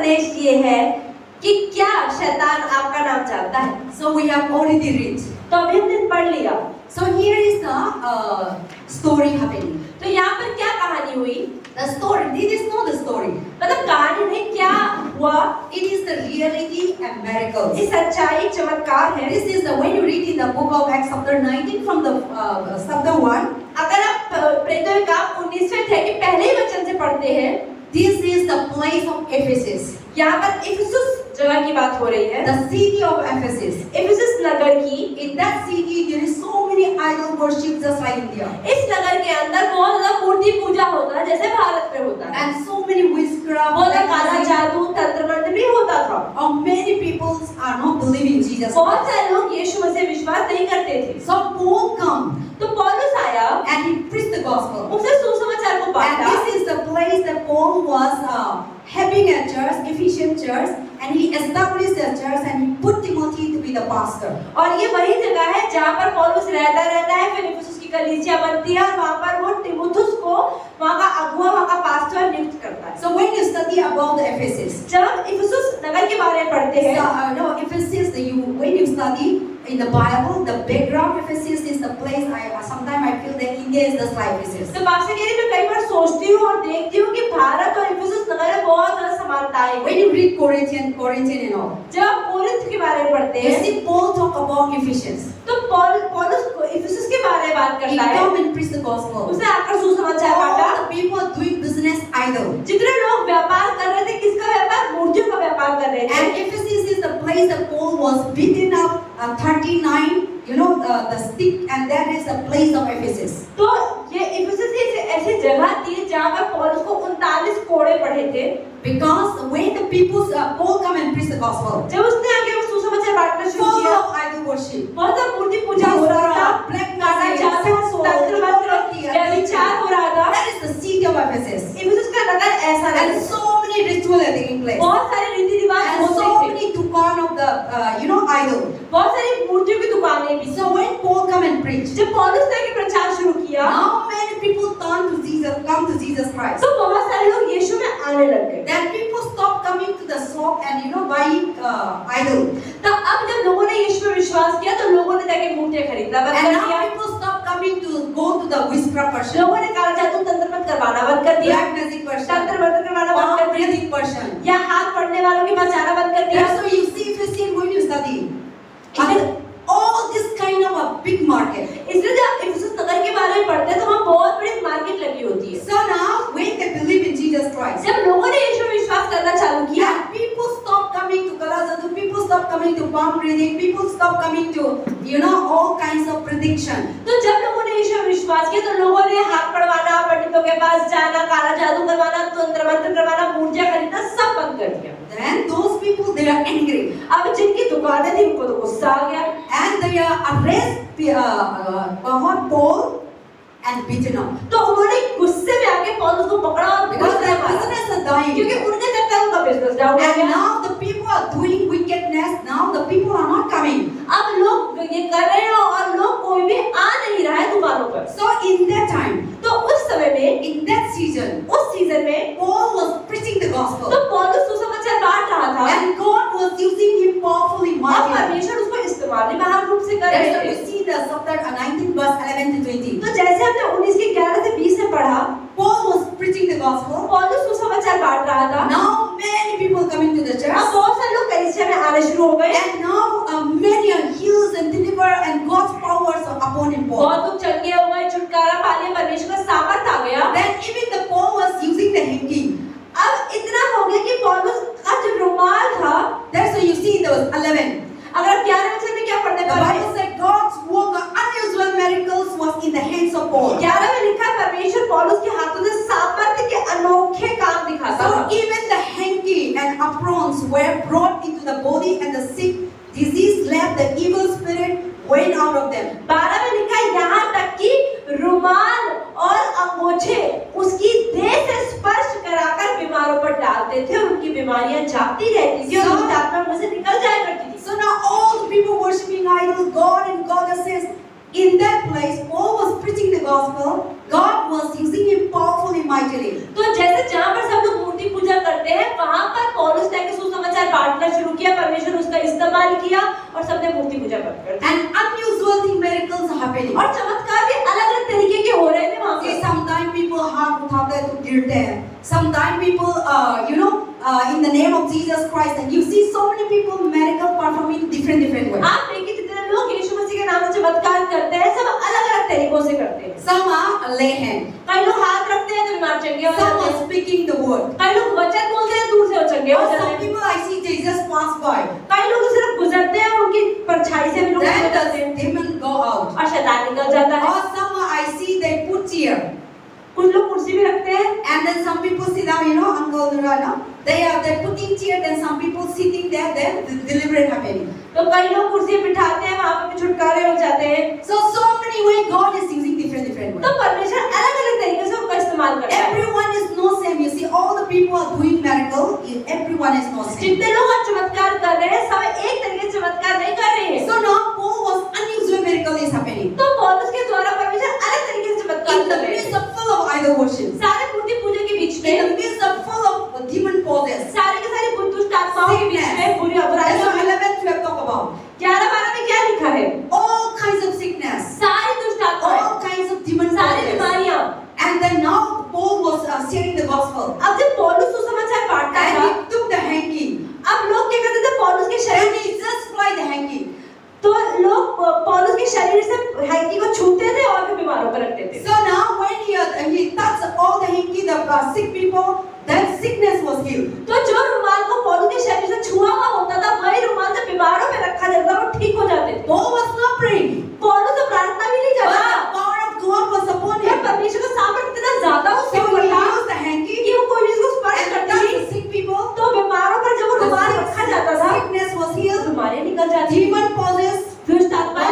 संदेश ये है कि क्या शैतान आपका नाम जानता है? So we have already read. तो अभी हमने पढ़ लिया। So here is the story happening. तो यहाँ पर क्या कहानी हुई? The story. This is not the story. मतलब कहानी नहीं, क्या हुआ? It is the reality and miracles. ये सच्चाई चमत्कार है। This is the when you read in the book of Acts chapter 19 from the chapter 1. अगर आप प्रेरितों के काम 19वें अध्याय के पहले ही वचन से पढ़ते हैं, This is the place of Ephesus. यहाँ पर इफिसुस जगह की बात हो रही है। The city of Ephesus. Ephesus नगर की। In that city there is so many idol worship just like India. इस नगर के अंदर बहुत ज़्यादा मूर्ति पूजा होता है जैसे भारत में होता है। And so many witchcraft. बहुत ज़्यादा काला जादू तंत्र मंत्र भी होता था। Many people are not believing Jesus. बहुत सारे लोग यीशु मसीह विश्वास नहीं करते थे। So Paul come. तो पौलुस आया And he preached the gospel. उसने सुसमाचार को बांटा। And this is the place that Paul was having a church, Ephesian church, and he established a church and he put Timothy to be the pastor. और ये वही जगह है जहाँ पर पौलुस रहता है, फिर इफिसुस की कलीसिया बनती है और वहाँ पर वो तिमुथुस को वहाँ का अगुआ, वहाँ का पास्टर नियुक्त करता है। So when you study about the Ephesus, जब हम इफिसुस नगर के बारे में पढ़ते हैं, no, Ephesus, when you study in the Bible, the background Ephesus is the place. Sometimes I feel that India is just like Ephesus. तो पास्टर कह रही मैं कई बार सोचती हूँ और देखती हूँ कि भारत और इफिसुस नगर में बहुत ज़्यादा समानताएं हैं। When you read Corinthian and all, जब आप कोरिन्थ के बारे में पढ़ते you हैं, see Paul talk about Ephesians. तो पौलुस इफिसुस के बारे में बात He करता है। come and preach the gospel. उसने आकर सुसमाचार बांटा। All the people doing business idol. जितने लोग व्यापार कर रहे थे, किसका व्यापार? मूर्तियों का व्यापार कर रहे थे। And Ephesus is the place that Paul was beaten up 39, the stick, and that is the place of Ephesus. तो ये इफिसुस ऐसी जगह थी जहाँ पर पौलुस को 39 कोड़े पड़े थे। Because when the people, Paul come and preach the gospel, जब उसने आगे वो सुसमाचार बांटना शुरू full किया, of idol worship, बहुत सारा मूर्ति पूजा हो रहा था, काला जादू, तंत्र मंत्र, व्यभिचार हो रहा था। that is the city of Ephesus. Ephesus का नगर ऐसा है। And so many rituals are taking place. बहुत सारे रीति रिवाज And होते so थे। many dukan of the, idol. बहुत सारी मूर्तियों की दुकानें भी। So when Paul come and preach, जब पौलुस ने प्रचार शुरू किया, now many people come to Jesus Christ. तो बहुत सारे लोग यीशु में आने लग गए। Then people stop coming to the shop and buying idol. तो अब जब लोगों ने यीशु में विश्वास किया तो लोगों ने जाके मूर्तियां खरीदना बंद And कर now दिया। people stop coming to go to the witchcraft person, लोगों ने काला जादू तंत्र मंत्र करवाना बंद कर दिया, black magic person, तंत्र मंत्र करवाना बंद कर दिया, breathing person. या हाथ पड़ने वालों के पास जाना बंद कर दिया। That's why you see Ephesians when you study. And all this kind of a big market. इसलिए जब इफिसुस नगर के बारे में पढ़ते हैं तो वहाँ बहुत बड़ी मार्केट लगी होती है। So now when they believe in Jesus Christ, जब लोगों ने यीशु में विश्वास करना चालू किया, and people stop coming to Kalazadu, people stop coming to palm reading, people stop coming to all kinds of prediction. तो जब लोगों ने यीशु में विश्वास किया तो लोगों ने हाथ पड़वाना, पंडितों के पास जाना, काला जादू करवाना, तंत्र मंत्र करवाना, मूर्तियां खरीदना सब बंद कर दिया। Then those people, they are angry. अब जिनकी दुकानें थी उनको तो गुस्सा आ गया। And they arrest Paul and beaten up. तो उन्होंने गुस्से में आके पौलुस को पकड़ा और Because their मारा। business is dying. क्योंकि उनके चक्कर उनका बिजनेस डाउन हो And गया। now the people are doing wickedness. Now the people are not coming. अब लोग ये कर रहे हैं और लोग कोई भी आ नहीं रहा है दुकानों पर। So in that time, तो उस समय में, in that season, उस सीजन में Paul was preaching the gospel. तो पौलुस सुसमाचार बांट रहा था And God was using him powerfully, और mightily. परमेश्वर उसको इस्तेमाल महान रूप से कर That's रहे why थे। you see the chapter 19 verse 11 to 20. तो जैसे हमने 19 के 11 से 20 में पढ़ा, Paul was preaching the gospel. पौलुस सुसमाचार बांट रहा था। Now many people coming to the अब church. बहुत सारे लोग कलीसिया में आने शुरू हो गए। And now many are healed and delivered and God's powers are upon him. Paul. बहुत लोग चंगे हो गए, छुटकारा पा लिया, परमेश्वर का सामर्थ आ गया। Then even the Paul was using the hanky. अब इतना हो गया कि पौलुस का जो रुमाल था, That's why you see there was 11. अगर 11वें वचन में क्या पढ़ने The पर Bible said God's work of unusual miracles was in the hands of Paul. 11 में लिखा है परमेश्वर पौलुस के हाथों से सामर्थ्य के अनोखे काम दिखाता So था। even the hanky and aprons were brought into the body and the sick disease left, the evil spirit went out of them. 12 में लिखा है यहाँ तक कि रुमाल और अंगोछे उसकी देह से स्पर्श कराकर बीमारों पर डालते थे और उनकी बीमारियां जाती रहती थी और उनकी आत्मा उनमें से निकल जाया करती थी। So now all the people worshiping idol, God and goddesses, in that place, Paul was preaching the gospel. God was using him powerfully, mightily. तो जैसे जहाँ पर सब लोग मूर्ति पूजा करते हैं, वहाँ पर पौलुस ने करना शुरू किया, परमेश्वर उसका इस्तेमाल किया और सबने मूर्ति पूजा बंद कर दी। And unusual thing, miracles are happening. और चमत्कार भी अलग-अलग तरीके के हो रहे थे वहाँ पे। See, sometimes people heart उठाते तो गिरते हैं. Sometimes people, in the name of Jesus Christ, and you see so many people miracle performing different ways. आप देखिए जितने लोग यीशु मसीह के नाम से चमत्कार करते हैं, सब अलग-अलग तरीकों से करते हैं। Some are lay hand. कई लोग हाथ रखते हैं तो बीमार चंगे हो Some जाते are हैं। speaking the word. कई लोग वचन बोलते हैं, दूर से वो चंगे हो Or जाते some हैं। people I see they just pass by. कई लोग सिर्फ गुजरते हैं और उनकी परछाई से भी लोग Then गुजर जाते the हैं demon go out. और शैतान निकल जाता है। Or some I see they put chair. कुछ लोग कुर्सी भी रखते हैं। And then some people sit down, Uncle Nurana. They're putting chair, then some people sitting there, then the deliverance happening. तो कई लोग कुर्सी बिठाते हैं, वहाँ पे छुटकारे हो जाते हैं। So many ways God is using different ways. तो परमेश्वर अलग-अलग तरीके से उनका इस्तेमाल करता है। Everyone is no same. You see, all the people are doing miracle. Everyone is no same. जितने लोग आज चमत्कार कर रहे हैं, सब एक तरीके से चमत्कार नहीं कर रहे हैं। So now Paul was unusual miracle is happening. तो पौलुस के द्वारा परमेश्वर अलग तरीके से चमत्कार In the कर रहे midst हैं। of full of idol worship. सारे मूर्ति पूजा के बीच In the में, midst of full of demon possessed. सारे के सारे दुष्ट आत्माओं के बीच में, बुरी That's अपराधियों what में 11, 12 talk about. 11-12 में क्या लिखा है? All kinds of sickness. सारी दुष्ट आत्माएं, All kinds of demon सारी possessed. बीमारियां। And then now Paul was sharing the gospel. अब जब पौलुस सुसमाचार बांटता And था, he took the hanky. अब लोग क्या करते थे? पौलुस के शरीर And he just fly the hanky. तो लोग पौलुस के शरीर से हैंकी को छूते थे और भी बीमारों पर रखते थे। So now when he touched all the hanky, the sick people, then sickness was healed. तो जो रुमाल को पौलुस के शरीर से छुआ हुआ होता था, वही रुमाल जब बीमारों पे रखा जाता था, वो ठीक हो जाते थे। Paul was not praying. पौलुस तो प्रार्थना भी नहीं But करता, the power of God was upon पर him. परमेश्वर का सामर्थ्य इतना ज्यादा उसके So ऊपर he था used the hanky कि वो कोई चीज को स्पर्श and करती touched थी, the sick people. तो बीमारों पर जब वो रुमाल रखा जाता था, Sickness was healed. बीमारियां निकल जाती थी, Demon possessed. दुष्ट आत्माएं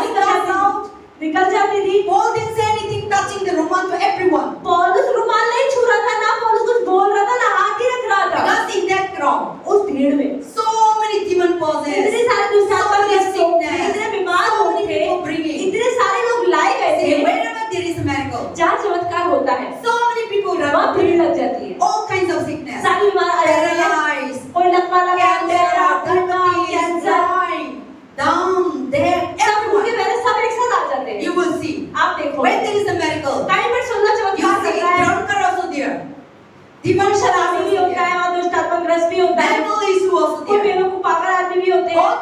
निकल जाती थी। Paul didn't say anything touching the Roman to everyone. पौलुस रुमाल नहीं छू रहा था, ना पौलुस कुछ बोल रहा था, ना हाथ ही रख रहा था। Because in that crowd, उस भीड़ में so many demon possessed. इतने सारे दुष्ट So आत्मा many के sickness. इतने बीमार So लोग many थे, people bringing. इतने सारे लोग लाए गए See, थे। wherever there is a miracle, जहाँ चमत्कार होता है, so many people वहाँ run. भीड़ लग जाती है। All kinds of sickness. सारी बीमार आ जाती है, Paralyzed, कोई लकवा लगा, अंधेरा, धुआं, diabetes, cancer, blind, down, dead, सब भूखे everyone. प्यासे सब एक साथ आ जाते हैं। You will see. आप देखो, When there is a miracle, time पर सुनना you चमत्कार see करता है, drunkard also there. Demon शराबी भी होता है, वहाँ दुष्ट आत्मा ग्रस्त भी होता है, mental issue also कोई there. बेवकूफ पागल आदमी भी होते हैं, Or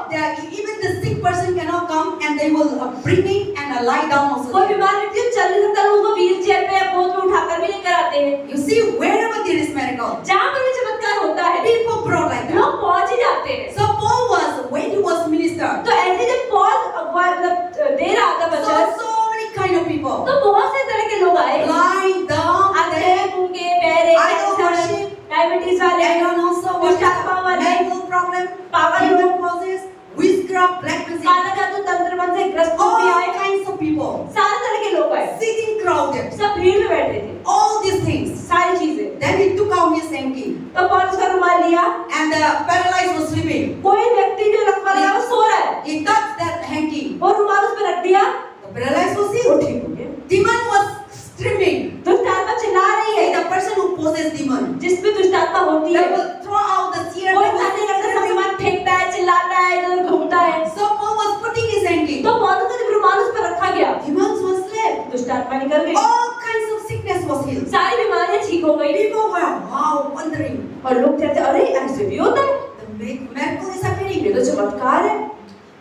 even the sick person cannot come and they will bring him and lie down also कोई there. बीमार व्यक्ति चल नहीं सकता, लोग उसको व्हील चेयर पे या गोद में उठाकर भी लेकर आते हैं। You see, wherever there is miracle, जहाँ पर ये चमत्कार होता है, people brought like that. लोग पहुंच ही जाते हैं। So Paul was, when he was minister, तो ऐसे जब पॉल अगुवा मतलब दे रहा था वचन, so many kind of people. तो बहुत से तरह के लोग आए, Blind, dumb, अंधे, deaf, गूंगे, बहरे, idol कैंसर, worship, डायबिटीज वाले, and also दुष्ट आत्मा वाले, mental problem, पागल demon लोग, possessed, witchcraft, black magic, काला जादू, तंत्र मंत्र से ग्रस्त लोग भी all आए, kinds of people सारे तरह के लोग आए, sitting crowded, सब भीड़ में बैठे थे, all these things. सारी चीजें। Then he took out his hanky तो पॉल उसका रुमाल लिया, and the paralyzed was sleeping. कोई व्यक्ति जो लकवा लगा वो सो रहा है, He touched that hanky. वो रुमाल उस पर रख दिया, The paralyzed was वो healed. ठीक हो गया। Demon was screaming. दुष्ट आत्मा चिल्ला रही है, The person who possessed demon, जिसपे दुष्ट आत्मा होती they है, will throw out the chair. कोई ऐसे करके सब सामान फेंकता है, चिल्लाता है, इधर घूमता है। So Paul was putting his hanky. तो पौलुस का जब रुमाल उस पर रखा गया, Demons was left. दुष्ट आत्मा निकल गई, All kinds of sickness was healed. सारी बीमारियां ठीक हो गई। People were wow wondering. और लोग कहते अरे ऐसे भी होता है, The miracle is happening. ये तो चमत्कार है।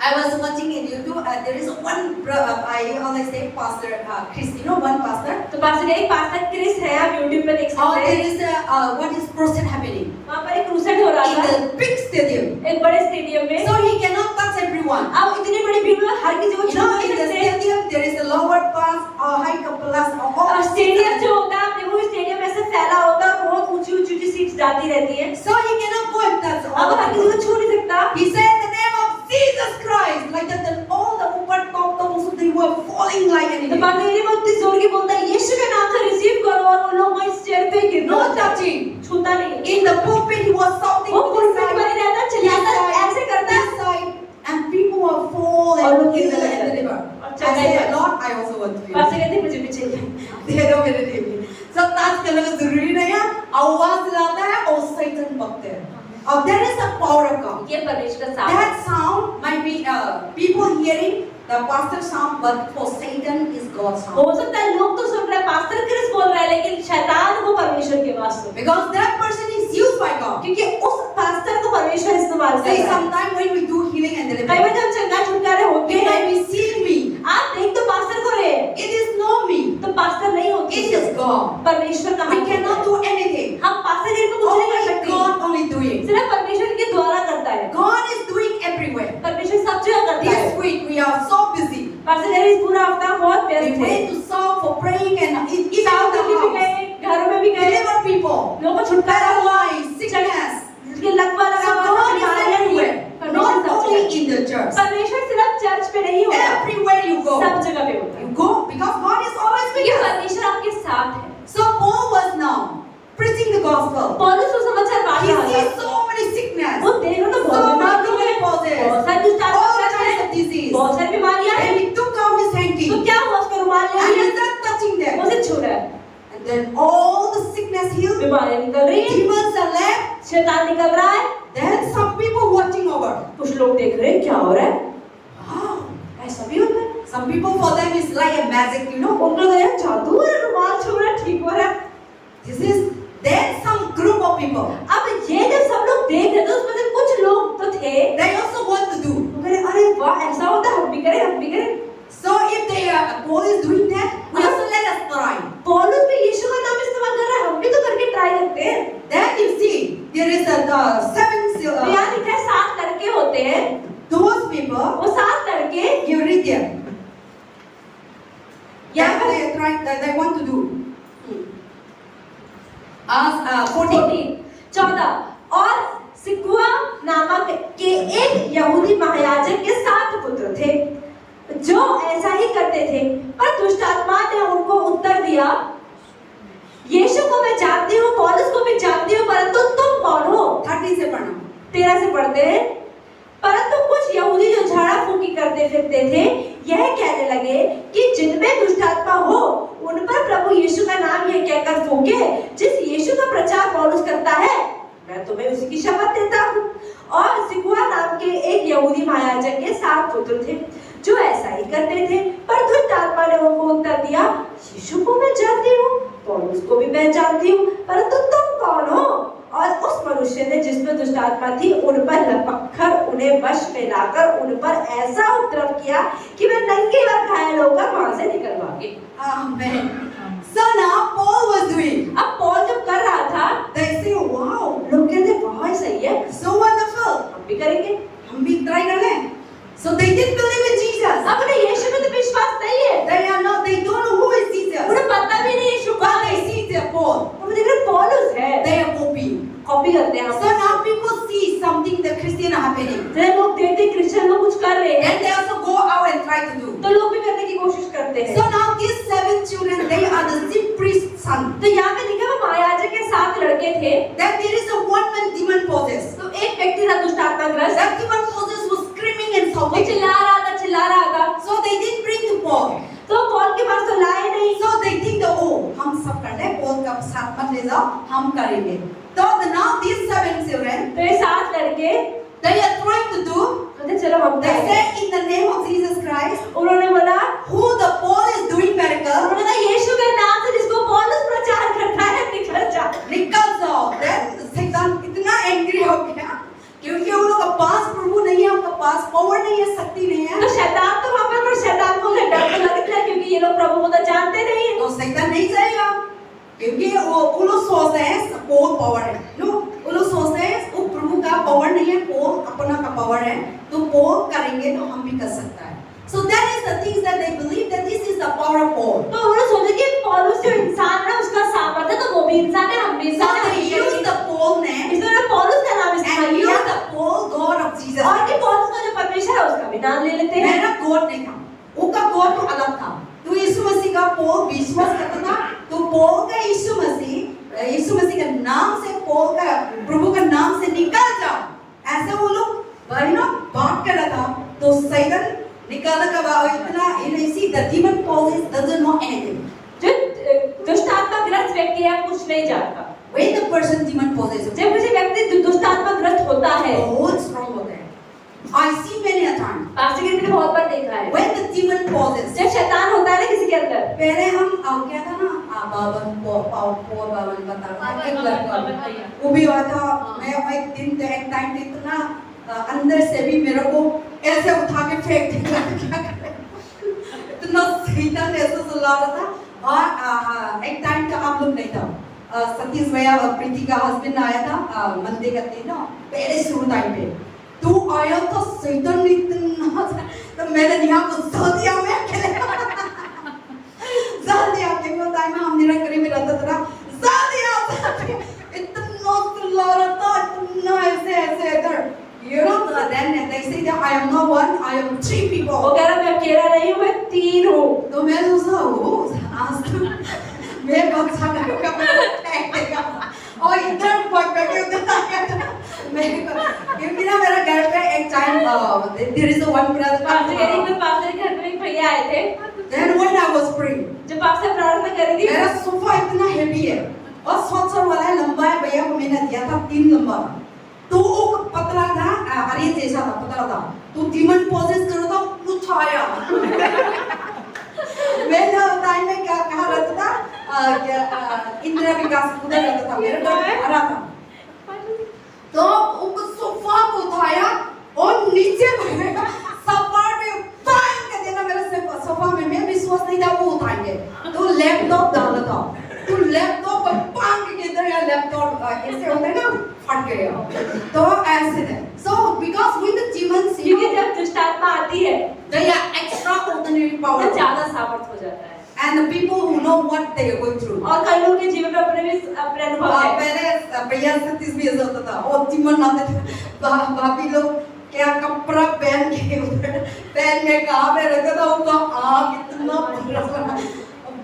I was watching in YouTube. There is one. I always say Pastor Chris. You know one pastor. तो पास एक पास्टर क्रिस है, आप YouTube पे देख Oh, सकते there हैं। is what is crusade happening वहाँ पर एक क्रूसेड हो रहा in था, the big stadium. एक बड़े स्टेडियम में। So he cannot touch everyone. अब इतनी बड़ी भीड़ में हर किसी को You छू know, नहीं in the सकते। stadium there is a lower class, high class, all. Stadium जो होता है, आप देखो स्टेडियम ऐसे फैला होता है, बहुत ऊंची ऊंची सीट्स जाती रहती है। So he cannot go and touch all अब the हर किसी people. को छू नहीं सकता। He said the name of Jesus Christ, like that. Then all the upper top also they were falling like तो anything. पास्टर ये बहुत इतनी जोर की बोलता है, यीशु के नाम से रिसीव करो, और वो लोग वहीं चेयर पे गिर No जाते हैं। touching. छूता नहीं है। In the pulpit he was shouting. वो to this पुलपिट side, पर ही रहता है, this चिल्लाता है, side, ऐसे करता है, this side, and people were fall और and लोग heal गिरने and लगे। deliver. अच्छा, I नहीं said, है। Lord, I also want to be. Pastor कहते हैं मुझे भी चाहिए। दे दो मेरे लिए भी। सब touch करने का जरूरी नहीं है, आवाज लाता है और शैतान भगते हैं। that is the power of God. ये परमेश्वर का साथ है। That sound might be people hearing the pastor sound, but for Satan is God's sound. हो सकता है लोग तो सुन रहे हैं पास्टर क्रिस बोल रहा है, लेकिन शैतान को परमेश्वर की आवाज सुन, Because that person is used by God. क्योंकि उस पास्टर को परमेश्वर इस्तेमाल कर See, रहा है। sometimes when we do healing and कई बार deliverance, जब चंगा छुटकारे होते it हैं, might be seeing me. आप देख तो पास्टर को रहे हैं, It is not me. तो पास्टर नहीं होते, It is God. परमेश्वर का We हाथ cannot होता है। do anything. हम पास्टर जी को कुछ नहीं कर Only सकते, God only doing. सिर्फ परमेश्वर के द्वारा करता है। God is doing everywhere. परमेश्वर सब जगह करता है। This week we are so busy. Pastor ji इस पूरा हफ्ता बहुत We व्यस्त थे, went to South for praying and even south the में भी house. गए, घरों में भी गए, Deliver people. लोगों को छुटकारा हुआ, Paralyzed, sickness. जिसके लकवा लगा So हुआ God था, is बीमारियां थी, everywhere. परमेश्वर Not सब only जगह। in the church. परमेश्वर सिर्फ चर्च पे नहीं होता, Everywhere you go. सब जगह पे होता है, You go because God is always with क्योंकि us. परमेश्वर आपके साथ है। So Paul was now preaching the gospel. पौलुस सुसमाचार बांट He रहा था, sees so many sickness. वो देख रहा था So बहुत बीमार many लोग हैं, causes. बहुत सारी दुष्ट All आत्माएं kinds हैं, of disease. बहुत सारी बीमारियां हैं, And he took out his hanky तो क्या हुआ, उसका रुमाल ले and लिया, he started touching them. वो उसे छू रहा है, And then all the sickness healed. बीमारियां निकल रही हैं, Demons are left. शैतान निकल रहा है। Then some people watching over. कुछ लोग देख रहे हैं क्या हो रहा है, Wow. ऐसा भी होता है। Some people for them is like a magic, you know. उनको लगा यार जादू है, रुमाल छू रहा है, ठीक हो रहा है। This is then some group of people. अब ये जब सब लोग देख रहे थे, उसमें से कुछ लोग तो थे, They also want to do. वो कह रहे अरे वाह ऐसा होता है, हम भी करें, हम भी करें। So if they are Paul is doing that, we also let us try. पौलुस भी यीशु का नाम इस्तेमाल कर रहा है, हम भी तो करके ट्राई करते हैं। Then you see there is a seven तो यहाँ लिखा है 7 लड़के होते हैं, those people. वो 7 लड़के You read them. यहाँ Yeah, पर they are trying. They want to do. As 14. 14 और सिकुआ नामक के एक यहूदी महायाजक के 7 पुत्र थे जो ऐसा ही करते थे, पर दुष्ट आत्मा ने उनको उत्तर दिया, यीशु को मैं जानती हूँ, पौलुस को भी जानती हूँ, परंतु तुम कौन हो? 30 से पढ़ना. 13 से पढ़ते हैं। परंतु कुछ यहूदी जो झाड़ा फूकी करते फिरते थे यह कहने लगे कि जिनमें दुष्ट आत्मा हो उन पर प्रभु यीशु का नाम यह कहकर फूके, जिस यीशु का प्रचार पौलुस करता है मैं तुम्हें उसी की शपथ देता हूँ। और सिकुआ नाम के एक यहूदी महायाजक के 7 पुत्र थे जो ऐसा ही करते थे, पर दुष्ट आत्मा ने उनको उत्तर दिया, यीशु को मैं जानती हूँ, पौलुस को भी मैं जानती हूँ, परंतु तुम कौन हो? और उस मनुष्य ने जिसमें दुष्ट आत्मा थी उन पर लपककर उन्हें वश में लाकर उन पर ऐसा उपद्रव किया कि वे नंगे और घायल होकर वहां से निकल भागे। Amen. So now Paul was doing. अब पौल जब कर रहा था, They say, wow, लोग कहते वाह सही है, so wonderful. हम भी करेंगे। हम भी try कर लें. So they didn't believe in Jesus. अब उन्हें यीशु में तो विश्वास नहीं है, They are not. They don't know who is Jesus. उन्हें पता भी नहीं यीशु But कौन they है। see their Paul. वो देख रहे पौलुस है, They are copying. कॉपी करते हैं So हम। now people see something the Christian are happening. जब लोग देखते हैं क्रिश्चियन लोग कुछ कर रहे हैं, Then they also go out and try to do. तो लोग भी करने की कोशिश करते हैं। So now these 7 children, they are the chief priest's son. तो यहाँ पे लिखा है वो महायाजक के 7 लड़के थे, Then there is a one-man demon possessed. तो एक व्यक्ति था दुष्ट आत्माग्रस्त, That demon possessed was screaming and वो shouting. चिल्ला रहा था, चिल्ला रहा था, So they didn't bring to Paul. तो पौल के पास तो लाए नहीं। So they think that oh, हम सब कर ले, Paul का साथ मत ले जाओ, हम करेंगे. So now these 7 children, तो ये 7 लड़के they are trying to do. कहते चलो हम They करेंगे। say in the name of Jesus Christ, उन्होंने बोला, who the Paul is doing miracle, उन्होंने कहा यीशु के नाम से जिसको पौलुस प्रचार करता है निकल जा। निकल जाओ. Then Satan इतना angry हो गया क्योंकि उन लोगों के पास प्रभु नहीं है, उनके पास पावर नहीं है, शक्ति नहीं है. तो शैतान तो वहाँ पर शैतान को डर तो लगता है क्योंकि ये लोग प्रभु को तो जानते नहीं है। तो शैतान नहीं जाएगा क्योंकि वो लोग सोचते हैं पोल पावर है. नो, वो लोग सोचते हैं वो प्रभु का पावर नहीं है, पोल अपना का पावर है, तो पोल करेंगे तो हम भी कर सकता है. So that is the things that they believe that this is the power of Paul. तो उन्होंने सोचा कि पौलुस जो इंसान है उसका सामर्थ्य तो वो भी इंसान है, हम भी So इंसान they हैं। use the Paul name इसलिए उन्होंने पौलुस का नाम इस्तेमाल and किया use the Paul God of Jesus. और कि पौलुस का जो परमेश्वर है उसका भी नाम ले लेते हैं। मेरा गॉड नहीं था, उनका गॉड तो अलग था. तो यीशु मसीह का पोल विश्वास करता था, तो पोल का यीशु मसीह के नाम से, पोल का प्रभु का नाम से निकल जाओ, ऐसे वो लोग बात कर रहा था. तो शैतान निकालने का बाद इतना इसी the demon possessed doesn't know anything. जो दुष्ट आत्मा ग्रस्त व्यक्ति है कुछ नहीं जानता। When the person demon possessed, जब किसी व्यक्ति दुष्ट आत्मा ग्रस्त होता पास्टर गिरी ने बहुत बार देखा है When the demon possesses, जब शैतान होता है ना किसी के अंदर, पहले हम क्या था ना बावन बता रहा था, एक लड़का वो भी हुआ था। मैं एक दिन एक टाइम पे इतना अंदर से भी मेरे को ऐसे उठा के फेंक दिया, क्या करें, इतना शैतान ऐसे सुला रहा था। और एक टाइम का आप लोग नहीं था, सतीश भैया प्रीति का हस्बैंड आया था मंडे का दिन ना, पहले शुरू टाइम पे तू आया तो शैतान इतना, तो मैंने यहाँ को जल दिया, मैं अकेले जल दिया के वो टाइम में हम मेरा करीब रहता था, जल दिया इतना सुला रहा था, इतना ऐसे ऐसे इधर, you know, then they say that I am not one, I am 3 people. वो कह रहा मैं अकेला नहीं हूँ, मैं 3 हूँ। तो मैं सोचा आज तो मैं बच्चा लड़का फेंक देगा और इधर पकड़ के उधर आ गया मैं, क्योंकि ना मेरा घर पे एक time there is a one brother pastor के घर में एक भैया आए थे, then when I was praying, जब पास्टर प्रार्थना कर रही थी, मेरा सोफा इतना हेवी है और सोचा वाला है, लंबा है, भैया को मैंने दिया था 3 लंबा, तो वो पतला था, अरे जैसा था, पतला था, तो डीमन पोजेस करो तो उठाया मैंने टाइम में क्या कहा रहता था, इंदिरा विकास उधर रहता था, मेरे घर आ रहा था, तो उनको सोफा को उठाया और नीचे बैठा, सोफा पे बांग कर देना मेरे सोफा में, मैं विश्वास नहीं था वो उठाएंगे, तो लैपटॉप डाला था, तो लैपटॉप पर बांग के इधर या लैपटॉप ऐसे होता है ना, फट गया, तो ऐसे थे। So because with the demons, क्योंकि जब दुष्ट आत्मा आती है, they are extraordinary तो power, ज्यादा सामर्थ हो जाता है, and the people who know what they are going through. और कई लोगों के जीवन में अपने अनुभव है। पहले भैया सतीश भी ऐसा होता था, और demon आते थे, भाभी लोग क्या कपड़ा पहन के उधर पैन में कहाँ पे रखा था, उनका आँख इतना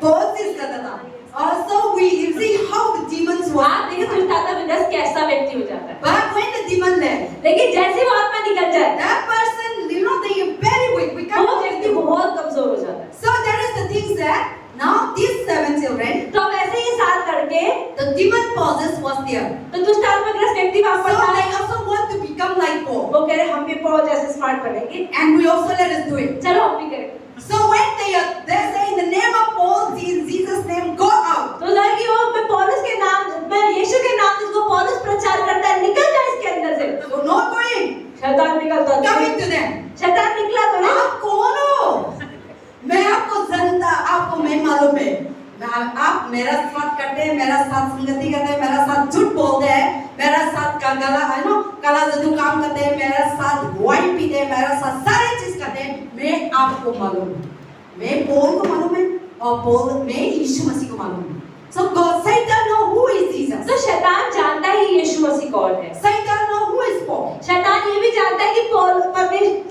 बहुत चीज करता था। Also we see how the demons were. आप देखिए दुष्ट आत्मा विनाश कैसा व्यक्ति हो जाता है, But when the demon left, लेकिन जैसे वो आत्मा निकल जाए, that person, you know, they are very weak. We can't वो do व्यक्ति anything. बहुत कमजोर हो जाता है। So there is the things that now these 7 children, तो अब ऐसे ही 7 लड़के, the demon possess was there. तो दुष्ट आत्मा ग्रस्त व्यक्ति वहाँ So पर था, they also want to become like Paul, वो कह रहे हम भी पौल जैसे स्मार्ट बनेंगे, and we also let us do it. चलो हम भी करें। So when they say in the name of Paul, Jesus' name, go out. तो लड़की वो मैं पौलुस के नाम, मैं यीशु के नाम जिसको पौलुस प्रचार करता है, निकल जाए इसके अंदर से। So no going, शैतान निकलता है, coming to them. शैतान निकला तो नहीं। आप कौन हो? मैं आपको जानता, आपको मैं मालूम है। आप मेरा साथ करते हैं, मेरा साथ संगति करते हैं, मेरा साथ झूठ बोलते हैं, मेरा साथ का गला है ना, काला जादू काम करते हैं, मेरा साथ वाइन पीते हैं, मेरा साथ सारे चीज करते हैं। मैं आपको मालूम है, मैं पौल को मालूम है और पौल मैं यीशु मसीह को मालूम है। So God, Satan know who is Jesus. तो शैतान जानता है यीशु मसीह कौन है। Satan know who is Paul. शैतान ये भी जानता है कि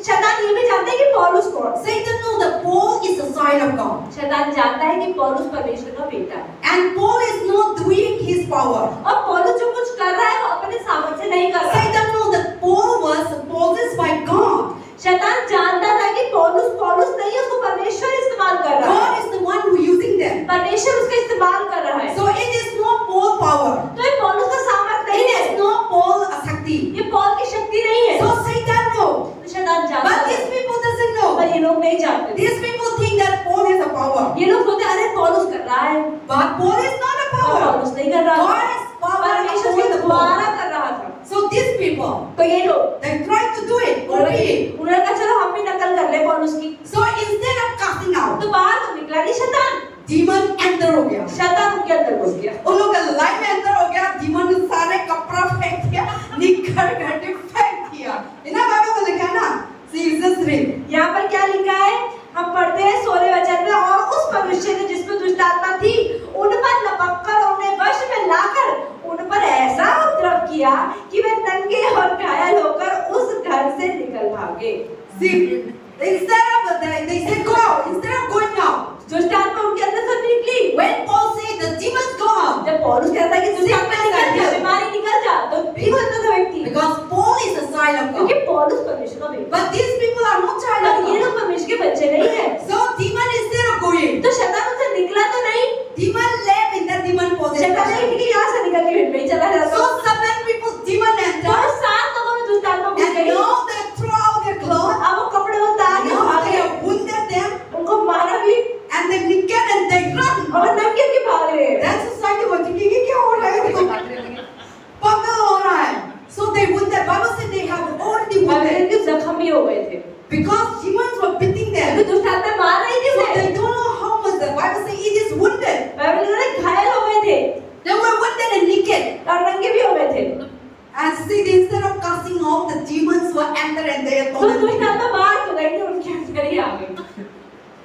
शैतान ये भी जानता है कि पौलुस कौन। Satan know that Paul is the son of God. शैतान जानता है कि पौलुस परमेश्वर का बेटा है। And Paul is not doing his power. और पौलुस जो कुछ कर रहा है वो अपने सामर्थ्य से नहीं कर रहा। Satan know that Paul was possessed by God. शैतान जानता था कि पौलुस नहीं है, उसको परमेश्वर इस्तेमाल कर रहा है। God is the one who using them. परमेश्वर उसका इस्तेमाल कर रहा है। So it is not Paul power. तो ये पौलुस का सामर्थ्य नहीं It है, is not Paul शक्ति. ये पौल की शक्ति नहीं है। So Satan know. तो शैतान जानता But है, these people doesn't know. पर ये लोग नहीं जानते। These people think that Paul has a power. ये लोग सोचते हैं अरे पौलुस कर रहा है, But Paul is not a पर power. पौलुस नहीं कर रहा। God is power परमेश्वर upon उसके the द्वारा Paul. कर रहा था। So these people, तो ये लोग they try to do it. Copy it. उन्होंने कहा चलो हम भी नकल कर ले पौलुस की। So instead of casting out, तो बाहर तो निकला नहीं शैतान, demon enter हो गया. शैतान उनके अंदर घुस गया। उन लोग का लाइफ में अंदर हो गया, demon ने सारे कपड़ा फेंक दिया, निकल करके फेंक दिया। इन्हें बाइबल में लिखा है ना, Ephesians 3. यहाँ पर क्या लिखा है? हम पढ़ते हैं 16वें वचन में, और उस मनुष्य ने जिसमें दुष्ट आत्मा थी उन पर लपककर उन्हें वश में लाकर उन पर ऐसा उपद्रव किया कि वे नंगे और घायल होकर उस घर से निकल भागे। See, instead of they say go out, instead of going out. दुष्ट आत्मा उनके अंदर से निकली। When Paul said the demons go out, जब पौलुस कहता है कि दुष्ट आत्मा निकल जा, बीमारी निकल जा, तो ठीक होता था व्यक्ति, because Paul is a child of क्योंकि God. पौलुस परमेश्वर का बेटा। But these people are not child पर of ये God. लोग परमेश्वर के बच्चे नहीं हैं। So demon instead of going, तो शैतान उनसे निकला तो नहीं, demon left in the demon शैतान possession. नहीं कि यहाँ से निकल के भीड़ में ही चला जाता। So 7 people demon और entered, 7 लोगों में दुष्ट आत्मा घुस and गई। now they throw out their clothes. अब वो कपड़े वो wounded के जख्म भी हो गए थे because demons were beating them. क्योंकि दुष्ट आत्मा मार रही थी So उन्हें they don't know how much the Bible says it is wounded. Bible में घायल हो गए थे They were wounded and naked. और नंगे भी हो गए थे And see, instead of casting off, the demons were entered and they are तो दुष्ट tormenting. आत्मा बाहर तो गई थी उनके अंदर ही आ गई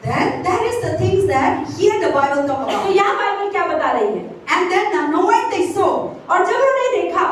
Then that is the things that here the Bible talk तो about. यहाँ बाइबल क्या बता रही है And then now when they saw और जब उन्होंने देखा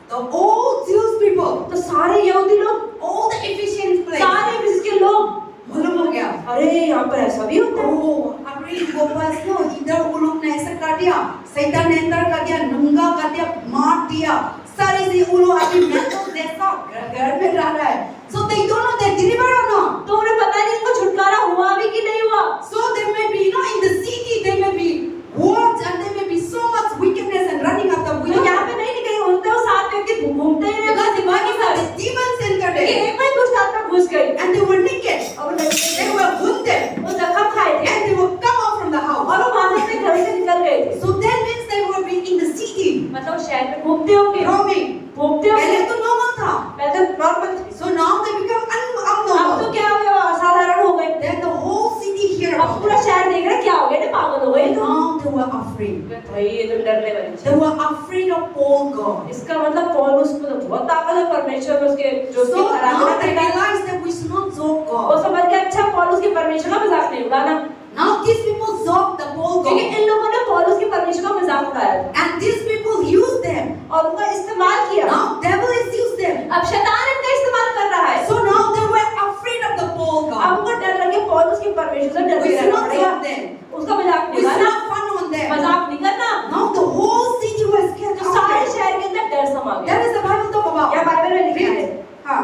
the all Jewish people, तो सारे यहूदी लोग all the Ephesian place, सारे इसके लोग मालूम हो गया. अरे यहाँ पर ऐसा भी होता है Oh, अरे वो बस नो इधर वो लोग ने ऐसा कर दिया, शैतान ने एंटर कर दिया, नंगा कर दिया, मार दिया, सारे से वो लोग अभी मेंटल जैसा घर में रह रहा है. So they don't know they deliver or not. तो उन्हें पता नहीं इनको छुटकारा हुआ भी कि नहीं हुआ So there may be, in the city there may be wars and there may be so much wickedness and running after तो wickedness. यहाँ पे नहीं निकले होते हो साथ में कि घूमते ही रहे Because दिमाग के साथ the demons entered कि it एक में दुष्ट आत्मा घुस गई and they were naked. और They were wounded वो जख्म खाए थे and they were come out from the house. और वो वहां से अपने घर से निकल गए थे So that means they were being in the city, मतलब शहर में घूमते होंगे roaming. घूमते होंगे पहले तो normal था. पहले तो नॉर्मल थे So now they become अब तो abnormal. क्या हो गया असाधारण हो गए Then the whole city hear अब about पूरा it. शहर देख रहा है क्या हो गया ये पागल हो गए And तो now they were afraid. भाई ये तो डरने वाली चीज They were afraid of Paul God. इसका मतलब पौलुस में तो बहुत ताकत है परमेश्वर में उसके जो उसकी So आराधना now they करता है realized that we should not joke वो God. समझ गया अच्छा पौलुस के परमेश्वर का मजाक नहीं उड़ाना Now these people joke the Paul क्योंकि God. इन लोगों ने पौलुस के परमेश्वर का मजाक उड़ाया था And these people use them. और उनका इस्तेमाल किया Now devil is used them. अब शैतान इनका इस्तेमाल कर रहा है So now they were afraid of the Paul अब God. उनको डर लगे पौलुस के परमेश्वर से डर We should रहना not पड़ेगा joke them. उसका मजाक We नहीं should उड़ाना not fun on them. मजाक नहीं करना Now the whole city was scared. तो सारे शहर के अंदर डर समा गया That is the Bible talk about. क्या बाइबल में लिखा है हाँ.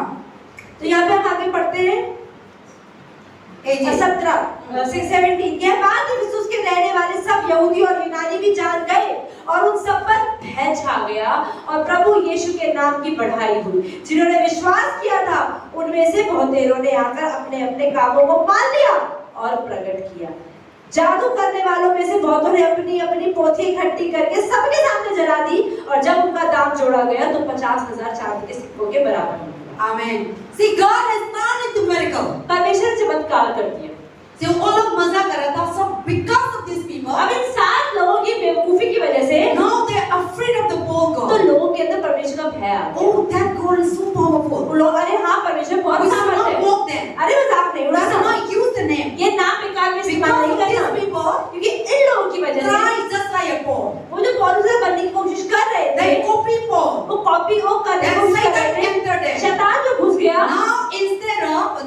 तो यहाँ पे हम आगे पढ़ते हैं 17 यह बात इफिसुस के रहने वाले सब यहूदी और यूनानी भी जान गए और उन सब पर भय छा गया और प्रभु यीशु के नाम की बढ़ाई हुई जिन्होंने विश्वास किया था उनमें से बहुतेरों ने आकर अपने अपने कामों को मान लिया और प्रकट किया जादू करने वालों में से बहुतों ने अपनी अपनी पोथी इकट्ठी करके सबके सामने जला दी और जब उनका दाम जोड़ा गया तो 50,000 चांदी के सिक्कों के बराबर हो गया Amen. See, God has turned into miracle. परमेश्वर ने चमत्कार कर दिया See, वो लोग मजा कर रहा था. So because of these people, अब इन 7 लोगों की बेवकूफी की वजह से now they are afraid of the Paul तो God. लोगों के अंदर परमेश्वर का भय आ गया Oh, that God is so powerful. वो लोग अरे हाँ परमेश्वर We बहुत should सामर्थ not है mock them. अरे मजाक नहीं We should उड़ाना not use the name. ये नाम बेकार में इस्तेमाल Because नहीं of these करना people, क्योंकि इन लोगों की वजह से try just like a Paul. वो जो पौलुस से बनने की कोशिश कर रहे थे They copy Paul. वो कॉपी वो करने की Then कोशिश कर Satan रहे थे entered them. शैतान जो घुस गया